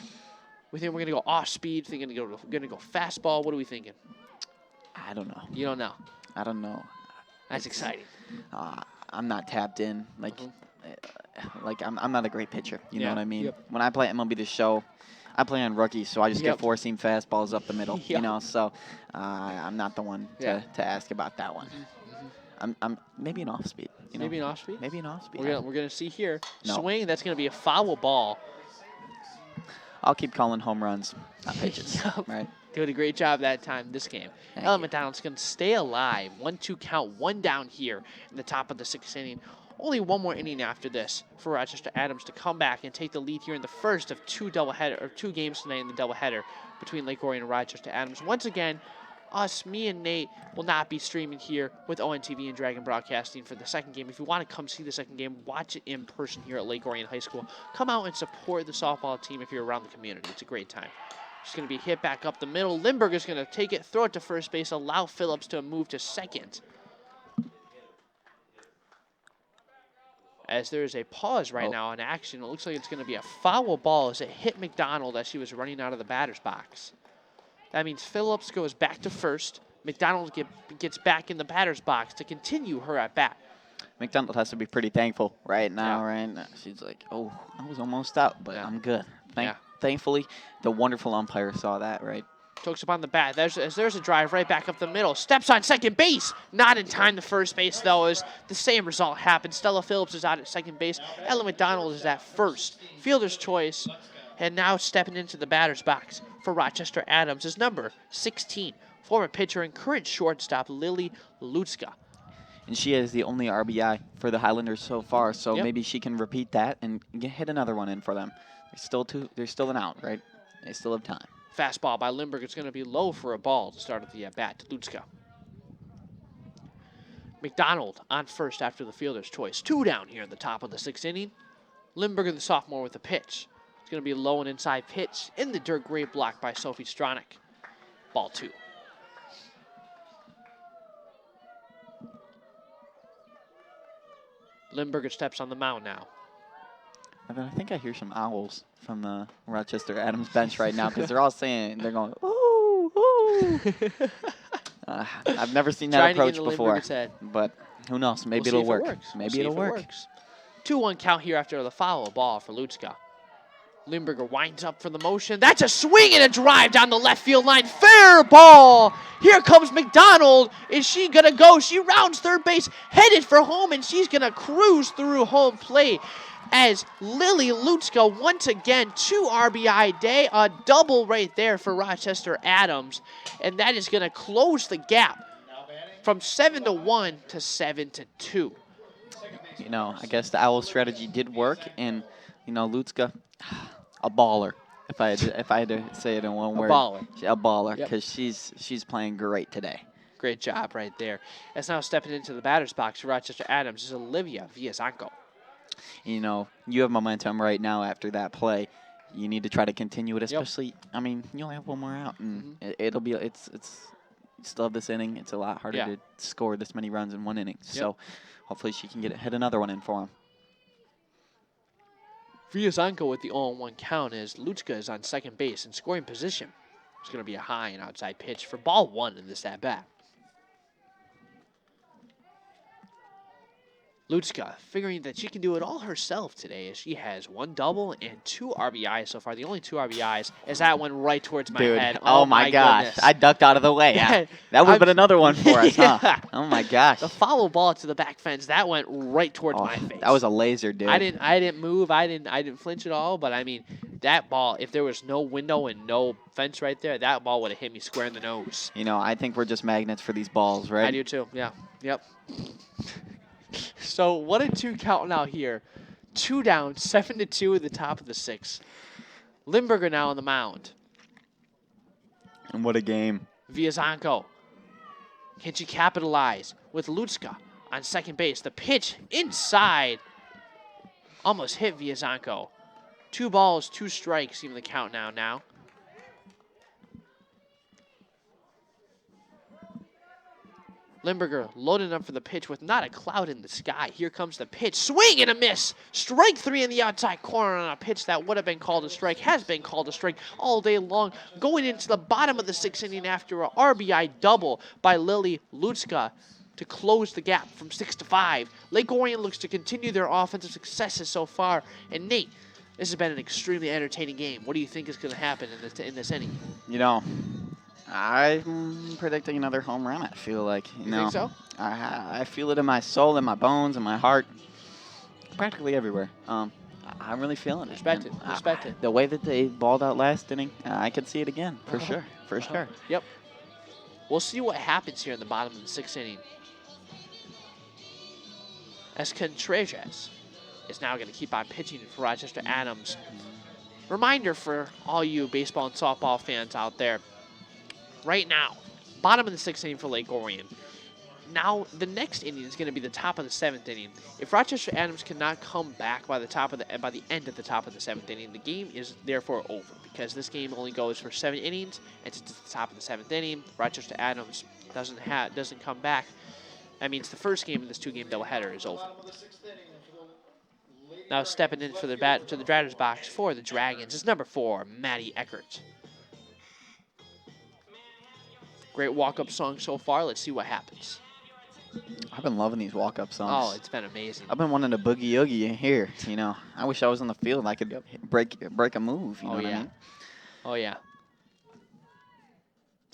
We think we're going to go off speed. Think we're going to go fastball. What are we thinking? I don't know. You don't know. I don't know. That's exciting. I'm not tapped in. Like I'm not a great pitcher. You know what I mean? Yep. When I play MLB The Show, I play on rookies, so I just get four-seam fastballs up the middle. Yep. You know, so I'm not the one to ask about that one. I'm maybe an off speed. You know? Maybe an off speed. Maybe an off speed. We're gonna see here. No. Swing. That's gonna be a foul ball. I'll keep calling home runs, not pitches. Right. Doing a great job that time this game. Ellen McDonald's going to stay alive. 1-2 count, one down here in the top of the 6th inning. Only one more inning after this for Rochester Adams to come back and take the lead here in the first of two games tonight in the doubleheader between Lake Orion and Rochester Adams. Once again, me and Nate will not be streaming here with ONTV and Dragon Broadcasting for the second game. If you want to come see the second game, watch it in person here at Lake Orion High School. Come out and support the softball team if you're around the community. It's a great time. It's going to be hit back up the middle. Limburg is going to take it, throw it to first base, allow Phillips to move to second. As there is a pause right now in action, it looks like it's going to be a foul ball as it hit McDonald as she was running out of the batter's box. That means Phillips goes back to first. McDonald gets back in the batter's box to continue her at bat. McDonald has to be pretty thankful right now, right? She's like, oh, I was almost out, but I'm good. Thankfully, the wonderful umpire saw that, right? Tokes up on the bat. There's a drive right back up the middle. Steps on second base. Not in time to first base, though, as the same result happened. Stella Phillips is out at second base. Ella McDonald is at first. Fielder's choice. And now stepping into the batter's box for Rochester Adams is number 16, former pitcher and current shortstop Lily Lutska. And she is the only RBI for the Highlanders so far, so maybe she can repeat that and hit another one in for them. There's still an out, right? They still have time. Fastball by Limburg. It's going to be low for a ball to start at the bat to Lutska. McDonald on first after the fielder's choice. 2 down here in the top of the 6th inning. Limburger, the sophomore, with a pitch. It's going to be a low and inside pitch in the dirt gray block by Sophie Stronach. Ball 2. Limburger steps on the mound now. I think I hear some owls from the Rochester Adams bench right now because they're all saying, they're going, ooh, ooh. I've never seen that approach before, but who knows? Maybe it'll work. Maybe it'll work. 2-1 count here after the foul ball for Lutska. Limburger winds up for the motion. That's a swing and a drive down the left field line. Fair ball. Here comes McDonald. Is she going to go? She rounds third base, headed for home, and she's going to cruise through home plate. As Lily Lutska once again, 2 RBI day, a double right there for Rochester Adams. And that is going to close the gap from 7-1 to 7-2. You know, I guess the owl strategy did work, and, you know, Lutska, a baller. If I had to say it in one word. A baller, because she's playing great today. Great job right there. As now stepping into the batter's box for Rochester Adams is Olivia Villazanco. You know, you have momentum right now after that play. You need to try to continue it, especially, I mean, you only have one more out, and it'll be, it's you still have this inning. It's a lot harder to score this many runs in one inning. So hopefully she can hit another one in for him. Villazanco with the 0-1 count as Lutska is on second base in scoring position. It's going to be a high and outside pitch for ball 1 in this at-bat. Lutska figuring that she can do it all herself today as she has 1 double and 2 RBIs so far. The only 2 RBIs is that one right towards my head. Oh my gosh. Goodness. I ducked out of the way. That would have been another one for us, huh? Oh my gosh. The foul ball to the back fence, that went right towards my face. That was a laser, dude. I didn't move. I didn't flinch at all, but I mean, that ball, if there was no window and no fence right there, that ball would have hit me square in the nose. You know, I think we're just magnets for these balls, right? I do too. Yeah. Yep. So what a 2 count now here. 2 down, 7-2 at the top of the 6th. Limburger now on the mound. And what a game. Villazanco. Can she capitalize with Lutska on second base? The pitch inside almost hit Villazanco. 2 balls, 2 strikes, even the count now. Limburger loading up for the pitch with not a cloud in the sky. Here comes the pitch. Swing and a miss. Strike 3 in the outside corner on a pitch that would have been called a strike, has been called a strike all day long. Going into the bottom of the 6th inning after a RBI double by Lily Lutska to close the gap from 6-5. Lake Orion looks to continue their offensive successes so far. And Nate, this has been an extremely entertaining game. What do you think is going to happen in this inning? You know, I'm predicting another home run. I feel like You think so? I feel it in my soul, in my bones, in my heart, practically everywhere. I'm really feeling it. Respect it. The way that they balled out last inning, I could see it again for sure. For sure. Yep. We'll see what happens here in the bottom of the 6th inning. As Contreras is now going to keep on pitching for Rochester Adams. Reminder for all you baseball and softball fans out there. Right now, bottom of the 6th inning for Lake Orion. Now, the next inning is going to be the top of the 7th inning. If Rochester Adams cannot come back by the end of the top of the 7th inning, the game is therefore over because this game only goes for 7 innings. And it's at the top of the 7th inning. Rochester Adams doesn't come back. That means the first game of this 2-game doubleheader is over. Now stepping in for the batter's box for the Dragons is number 4, Maddie Eckert. Great walk-up song so far. Let's see what happens. I've been loving these walk-up songs. Oh, it's been amazing. I've been wanting to boogie-oogie in here. You know, I wish I was on the field and I could break a move. You know what I mean? Oh, yeah.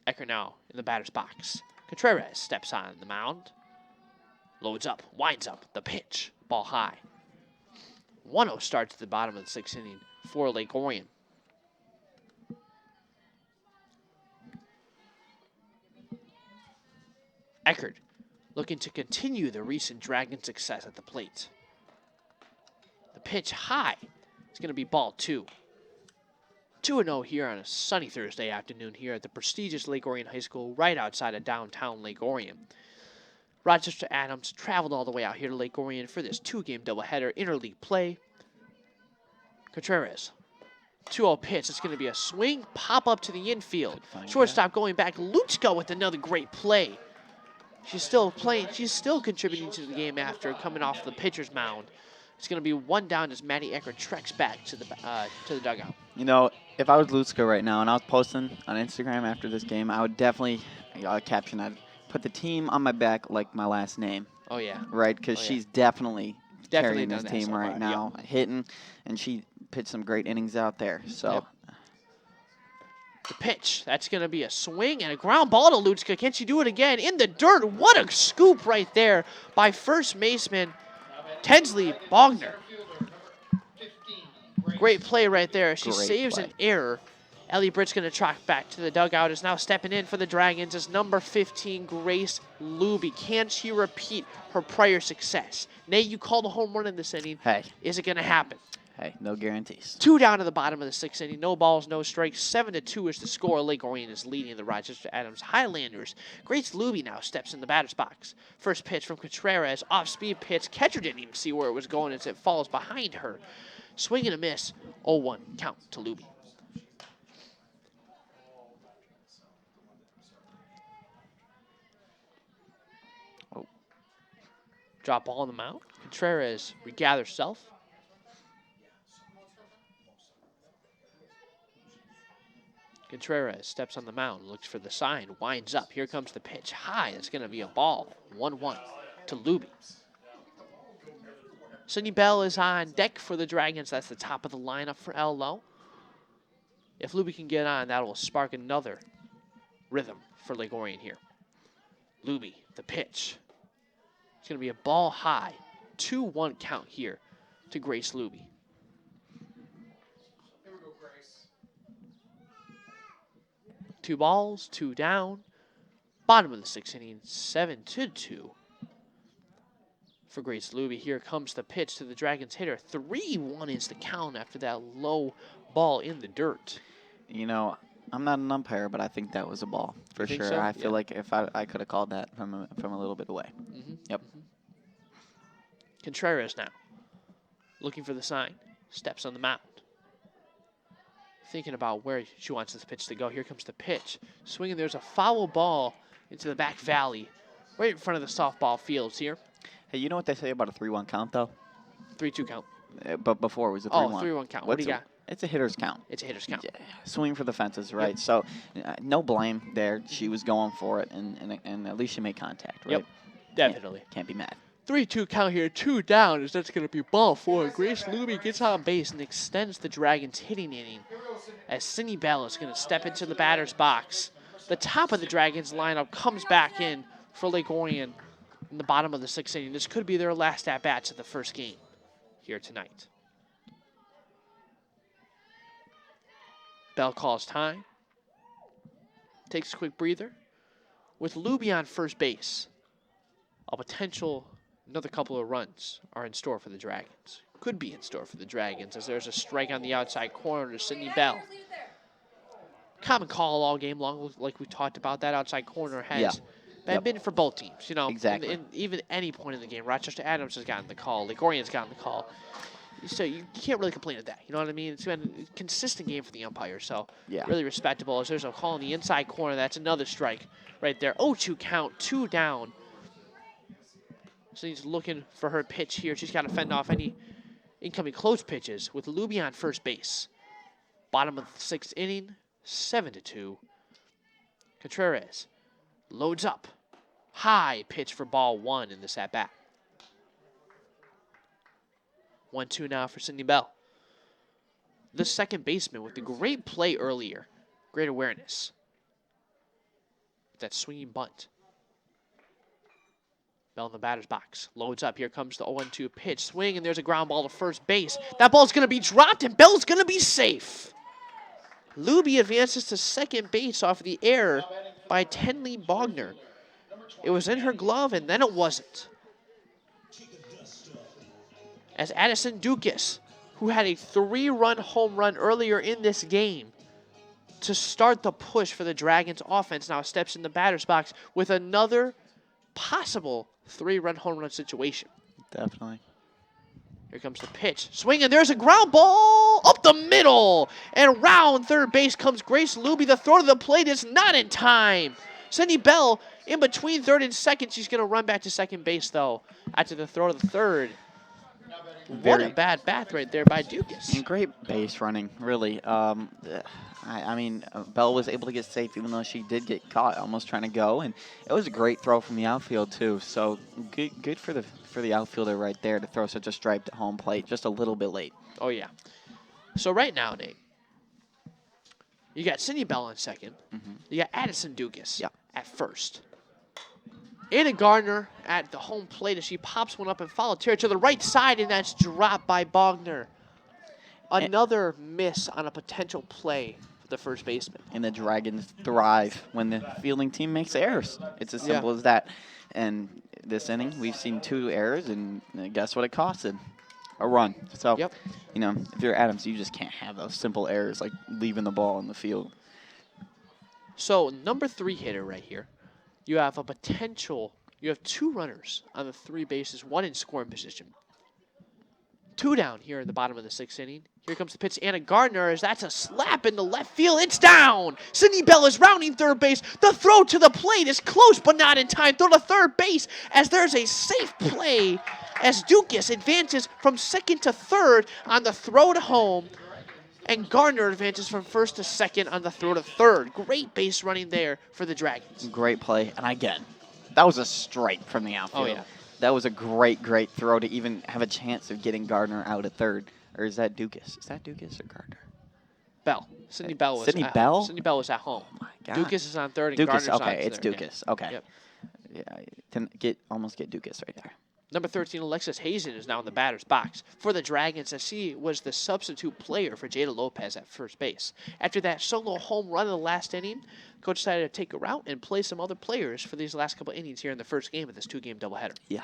Eckert now in the batter's box. Contreras steps on the mound. Loads up, winds up, the pitch. Ball high. 1-0 starts at the bottom of the 6th inning for Lake Orion. Eckert looking to continue the recent Dragon success at the plate. The pitch high. It's going to be ball 2. 2-0 here on a sunny Thursday afternoon here at the prestigious Lake Orion High School right outside of downtown Lake Orion. Rochester Adams traveled all the way out here to Lake Orion for this 2-game doubleheader interleague play. Contreras, 2-0 pitch. It's going to be a swing, pop up to the infield. Shortstop going back. Lutska with another great play. She's still playing. She's still contributing to the game after coming off the pitcher's mound. It's going to be 1 down as Maddie Eckert treks back to the dugout. You know, if I was Lutska right now and I was posting on Instagram after this game, I would definitely caption that. Put the team on my back like my last name. Oh, yeah. Right? Because she's definitely carrying this team so right now, hitting, and she pitched some great innings out there. So. The pitch, that's going to be a swing and a ground ball to Lutska. Can she do it again? In the dirt. What a scoop right there by first baseman Tensley Bogner. Great play right there. She saves an error. Ellie Britt's going to track back to the dugout, is now stepping in for the Dragons as number 15, Grace Luby. Can she repeat her prior success? Nate, you called a home run in this inning. Hey. Is it going to happen? Hey, no guarantees. 2 down to the bottom of the 6th inning. No balls, no strikes. 7-2 is the score. Lake Orion is leading the Rochester Adams Highlanders. Grace Luby now steps in the batter's box. First pitch from Contreras. Off-speed pitch. Catcher didn't even see where it was going as it falls behind her. Swing and a miss. 0-1 count to Luby. Drop ball on the mound. Contreras regathers self. Contreras steps on the mound, looks for the sign, winds up. Here comes the pitch. High. It's going to be a ball. 1-1 to Luby. Sydney Bell is on deck for the Dragons. That's the top of the lineup for LO. If Luby can get on, that will spark another rhythm for Lake Orion here. Luby, the pitch. It's going to be a ball high. 2-1 count here to Grace Luby. Two balls, 2 down. Bottom of the 6th inning, 7-2 for Grace Luby. Here comes the pitch to the Dragons hitter. 3-1 is the count after that low ball in the dirt. You know, I'm not an umpire, but I think that was a ball for sure. So? I feel like if I could have called that from a little bit away. Yep. Contreras now looking for the sign. Steps on the mound. thinking about where she wants this pitch to go. Here comes the pitch. Swinging, there's a foul ball into the back valley, right in front of the softball fields here. Hey, you know what they say about a 3-1 count, though? 3-2 count. But before it was a 3-1. Oh, 3-1 count. What do you got? It's a hitter's count. It's a hitter's count. Yeah. Swing for the fences, right? Yep. So no blame there. She was going for it, and at least she made contact, right? Yep, definitely. Can't be mad. 3-2 count here, 2 down, as that's going to be ball 4. Grace Luby gets on base and extends the Dragons' hitting inning, as Cindy Bell is going to step into the batter's box. The top of the Dragons lineup comes back in for Lake Orion in the bottom of the 6th inning. This could be their last at-bats of the first game here tonight. Bell calls time, takes a quick breather. With Luby on first base, another couple of runs are in store for the Dragons. Could be in store for the Dragons, as there's a strike on the outside corner to Sydney Bell. Common call all game long, like we talked about. That outside corner has been for both teams. You know, exactly. In even any point in the game, Rochester Adams has gotten the call. Lake Orion's gotten the call. So you can't really complain at that. You know what I mean? It's been a consistent game for the umpire. So really respectable. As there's a call in the inside corner, that's another strike right there. 0-2 count, 2 down. So he's looking for her pitch here. She's got to fend off any incoming close pitches with Luby on first base. Bottom of the 6th inning, 7-2. Contreras loads up. High pitch for ball 1 in this at-bat. 1-2 now for Sydney Bell. The second baseman with the great play earlier. Great awareness. That swinging bunt. Bell in the batter's box. Loads up. Here comes the 0-2 pitch. Swing, and there's a ground ball to first base. That ball's going to be dropped, and Bell's going to be safe. Luby advances to second base off of the error by Tenley Bogner. It was in her glove, and then it wasn't. As Addison Dukas, who had a 3-run home run earlier in this game to start the push for the Dragons offense, now steps in the batter's box with another possible 3-run home run situation. Definitely. Here comes the pitch. Swing, and there's a ground ball up the middle. And round third base comes Grace Luby. The throw to the plate is not in time. Cindy Bell in between third and second. She's going to run back to second base, though, after the throw to the third. What a bad bat right there by Dukas. And great base running, really. I mean, Bell was able to get safe, even though she did get caught almost trying to go. And it was a great throw from the outfield, too. So good for the outfielder right there to throw such a striped home plate just a little bit late. Oh, yeah. So right now, Nate, you got Cindy Bell on second. You got Addison Dukas at first. Anna Gardner at the home plate as she pops one up in foul territory to the right side, and that's dropped by Bogner. Another miss on a potential play for the first baseman. And the Dragons thrive when the fielding team makes errors. It's as simple as that. And this inning, we've seen 2 errors, and guess what it costed? A run. So, you know, if you're Adams, you just can't have those simple errors like leaving the ball in the field. So, number 3 hitter right here. You have you have 2 runners on the 3 bases, 1 in scoring position. 2 down here in the bottom of the 6th inning. Here comes the pitch to Anna Gardner as that's a slap in the left field. It's down. Sydney Bell is rounding third base. The throw to the plate is close, but not in time. Throw to third base as there's a safe play as Dukas advances from second to third on the throw to home. And Gardner advances from first to second on the throw to third. Great base running there for the Dragons. Great play. And again, that was a strike from the outfield. Oh, yeah. That was a great throw to even have a chance of getting Gardner out at third. Or is that Dukas? Is that Dukas or Gardner? Bell. Sydney Bell was Sydney Bell? Sydney Bell was at home. Oh, my God. Dukas is on third and Dukas, Gardner's on okay, it's third. Dukas. Okay. Yep. Yeah, almost get Dukas right there. Number 13, Alexis Hazen, is now in the batter's box for the Dragons as she was the substitute player for Jada Lopez at first base. After that solo home run in the last inning, coach decided to take her out and play some other players for these last couple innings here in the first game of this 2-game doubleheader. Yeah.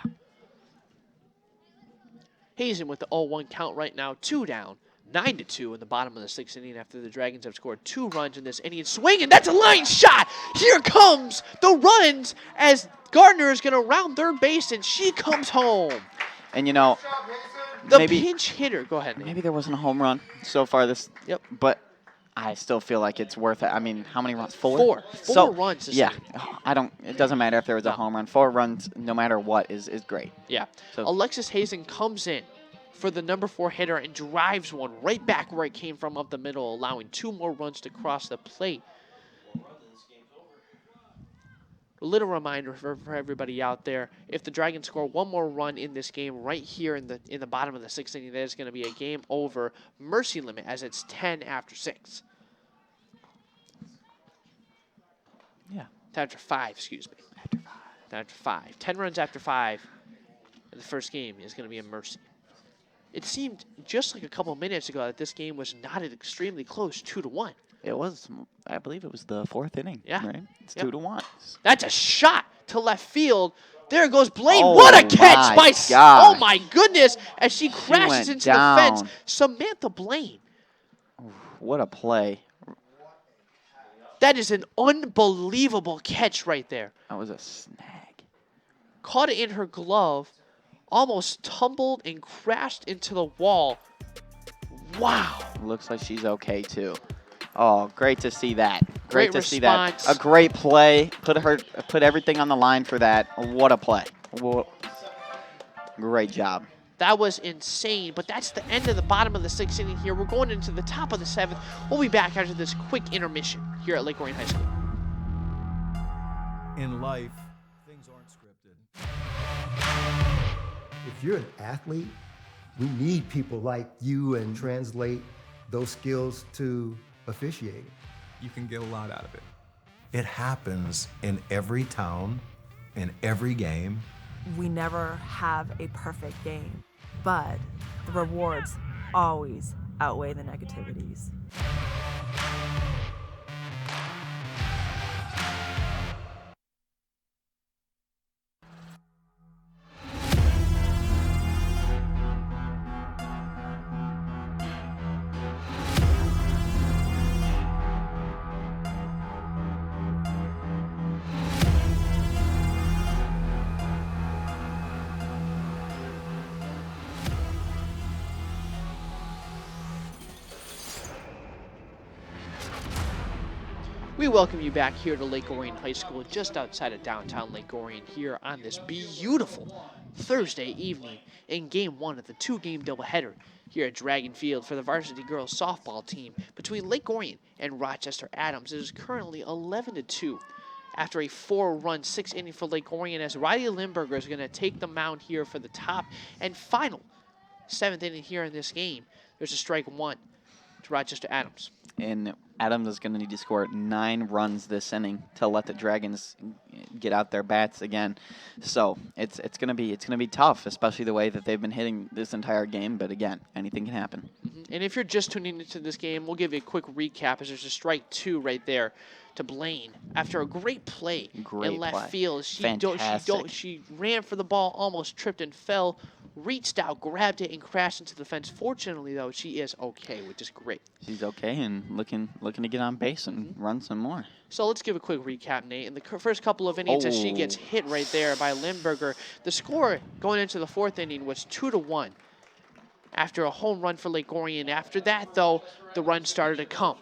Hazen with the 0-1 count right now, 2 down. 9-2 in the bottom of the 6th inning after the Dragons have scored 2 runs in this inning. Swing, and that's a line shot. Here comes the runs as Gardner is going to round third base, and she comes home. And, you know, the pinch hitter. Go ahead, Nate. Maybe there wasn't a home run so far this. Yep. But I still feel like it's worth it. I mean, how many runs? 4? Four So, runs this yeah, inning. it doesn't matter if there was a No. home run. 4 runs, no matter what, is great. Yeah. So, Alexis Hazen comes in for the number 4 hitter and drives one right back where it came from up the middle, allowing 2 more runs to cross the plate. A little reminder for everybody out there, if the Dragons score 1 more run in this game right here in the bottom of the 6th inning, that is going to be a game over mercy limit as it's 10 after 6. Yeah. 10 after 5, excuse me. 10 after 5. 10 runs after 5 in the first game is going to be a mercy. It seemed just like a couple minutes ago that this game was knotted extremely close, 2-1. It was, I believe it was the 4th inning. Yeah. Right? It's 2-1. That's a shot to left field. There goes Blaine. Oh, What a catch by gosh. Oh my goodness, as she crashes went into down. the fence. Samantha Blaine. What a play. That is an unbelievable catch right there. That was a snag. Caught it in her glove, almost tumbled and crashed into the wall. Wow. Looks like she's okay too. Oh, great to see that. Great to see that. response. A great play. Put everything on the line for that. What a play. Great job. That was insane, but that's the end of the bottom of the 6th inning here. We're going into the top of the 7th. We'll be back after this quick intermission here at Lake Orion High School. In life, things aren't scripted. If you're an athlete, we need people like you and translate those skills to officiating. You can get a lot out of it. It happens in every town, in every game. We never have a perfect game, but the rewards always outweigh the negativities. We welcome you back here to Lake Orion High School, just outside of downtown Lake Orion, here on this beautiful Thursday evening in Game 1 of the 2-game doubleheader here at Dragon Field for the varsity girls softball team between Lake Orion and Rochester Adams. It is currently 11-2 after a 4-run 6th inning for Lake Orion, as Riley Limburger is going to take the mound here for the top and final 7th inning here in this game. There's a strike 1 to Rochester Adams. And Adams is going to need to score 9 runs this inning to let the Dragons get out their bats again. So it's going to be tough, especially the way that they've been hitting this entire game. But again, anything can happen. And if you're just tuning into this game, we'll give you a quick recap as there's a strike 2 right there to Blaine after a great play in left field. She ran for the ball, almost tripped and fell, reached out, grabbed it, and crashed into the fence. Fortunately, though, she is okay, which is great. She's okay and looking to get on base and run some more. So let's give a quick recap, Nate. In the first couple of innings, as she gets hit right there by Limburger, the score going into the 4th inning was 2-1 after a home run for Lake Orion. After that, though, the run started to come.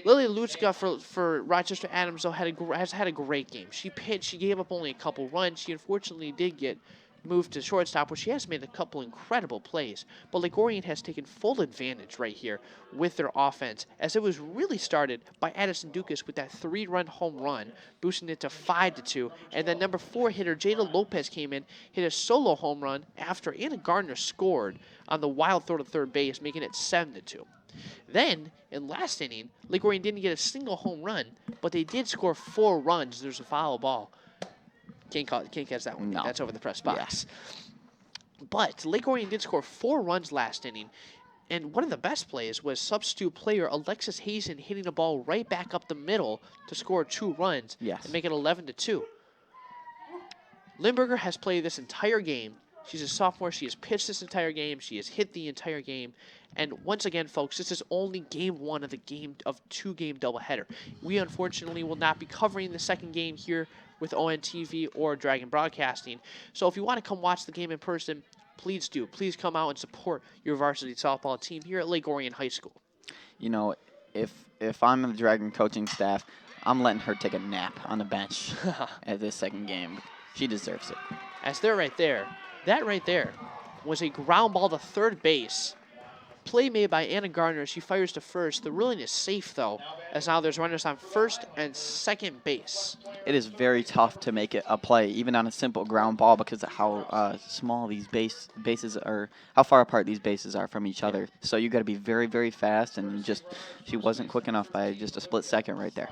Lily Lutska for Rochester Adams, though, has had a great game. She pitched. She gave up only a couple runs. She unfortunately did get moved to shortstop, where she has made a couple incredible plays. But Lake Orion has taken full advantage right here with their offense, as it was really started by Addison Dukas with that 3-run home run, boosting it to 5-2. And then number 4 hitter Jada Lopez came in, hit a solo home run after Anna Gardner scored on the wild throw to third base, making it 7-2. Then, in last inning, Lake Orion didn't get a single home run, but they did score 4 runs. There's a foul ball. Can't catch that one. No. That's over the press box. Yeah. But Lake Orion did score 4 runs last inning, and one of the best plays was substitute player Alexis Hazen hitting a ball right back up the middle to score 2 runs and make it 11-2. Limburger has played this entire game. She's a sophomore. She has pitched this entire game. She has hit the entire game. And once again, folks, this is only game 1 of the 2-game doubleheader. We unfortunately will not be covering the second game here with ONTV or Dragon Broadcasting. So if you want to come watch the game in person, please do. Please come out and support your varsity softball team here at Lake Orion High School. You know, if I'm the Dragon coaching staff, I'm letting her take a nap on the bench at this second game. She deserves it. As they're right there, that right there was a ground ball to third base. Play made by Anna Gardner. She fires to first. The ruling is safe, though, as now there's runners on first and second base. It is very tough to make it a play, even on a simple ground ball, because of how small these bases are, how far apart these bases are from each other. So you got to be very, very fast, and she wasn't quick enough by just a split second right there.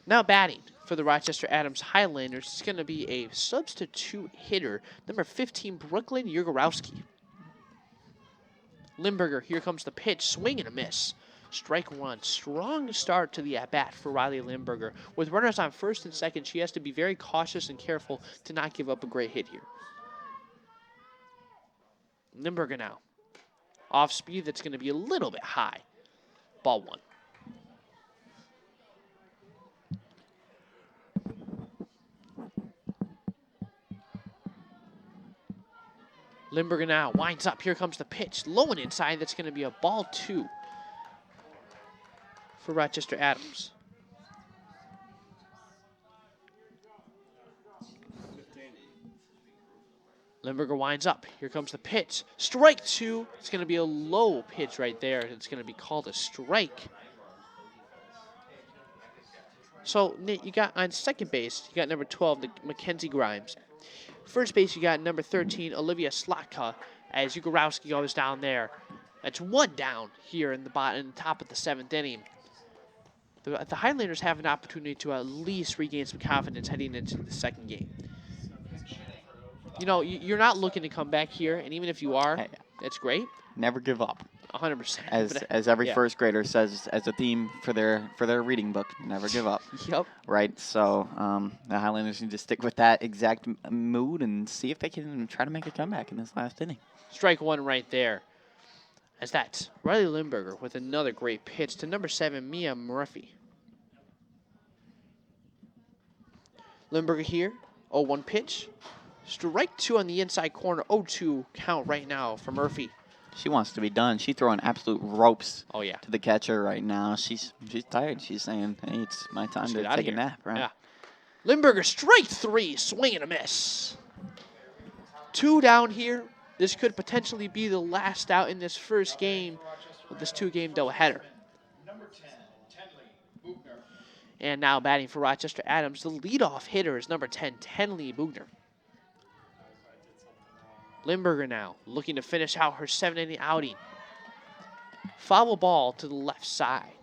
Now batting for the Rochester Adams Highlanders is going to be a substitute hitter, number 15, Brooklyn Yurgorowski. Limburger, here comes the pitch, swing and a miss. Strike one. Strong start to the at-bat for Riley Limburger. With runners on first and second, she has to be very cautious and careful to not give up a great hit here. Limburger now. Off speed, that's going to be a little bit high. Ball one. Limburger now winds up. Here comes the pitch. Low and inside. That's going to be a ball two for Rochester Adams. Limburger winds up. Here comes the pitch. Strike two. It's going to be a low pitch right there. It's going to be called a strike. So, Nate, you got on second base, you got number 12, Mackenzie Grimes. First base, you got number 13, Olivia Slotka, as Yugorowski goes down there. That's one down here in the top of the seventh inning. The Highlanders have an opportunity to at least regain some confidence heading into the second game. You know, you're not looking to come back here, and even if you are, that's great. Never give up. 100%. As every first grader says as a theme for their reading book, never give up. Yep. Right. So the Highlanders need to stick with that exact mood and see if they can try to make a comeback in this last inning. Strike one right there. As that's Riley Limburger with another great pitch to number 7, Mia Murphy. Limburger here, 0-1 pitch. Strike two on the inside corner, 0-2 count right now for Murphy. She wants to be done. She's throwing absolute ropes to the catcher right now. She's tired. She's saying, hey, it's my time to take a nap, right? Yeah. Limburger, strike three, swing and a miss. 2 down here. This could potentially be the last out in this first game with this 2-game doubleheader. And now batting for Rochester Adams, the leadoff hitter is number 10, Tenley Bugner. Limburger now looking to finish out her 7-inning outing. Foul ball to the left side.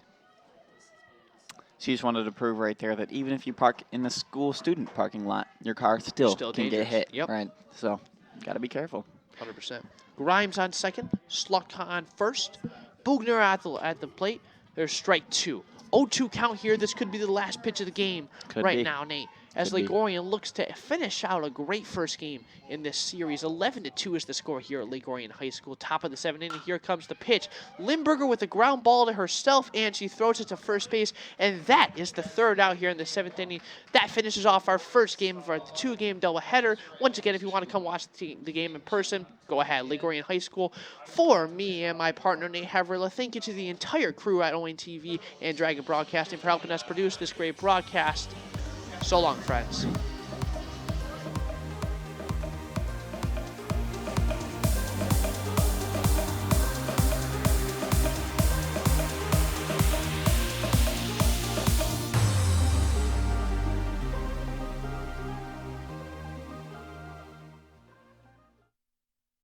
She just wanted to prove right there that even if you park in the school student parking lot, your car still can get hit. Yep. Right. So, got to be careful. 100%. Grimes on second, Slutka on first. Bugner at the plate. There's strike two. 0-2 count here. This could be the last pitch of the game now, Nate. As Lake Orion looks to finish out a great first game in this series. 11-2 is the score here at Lake Orion High School. Top of the 7th inning. Here comes the pitch. Limburger with a ground ball to herself, and she throws it to first base. And that is the 3rd out here in the 7th inning. That finishes off our first game of our 2-game doubleheader. Once again, if you want to come watch the game in person, go ahead. Lake Orion High School. For me and my partner, Nate Haverla, thank you to the entire crew at ON TV and Dragon Broadcasting for helping us produce this great broadcast. So long, friends.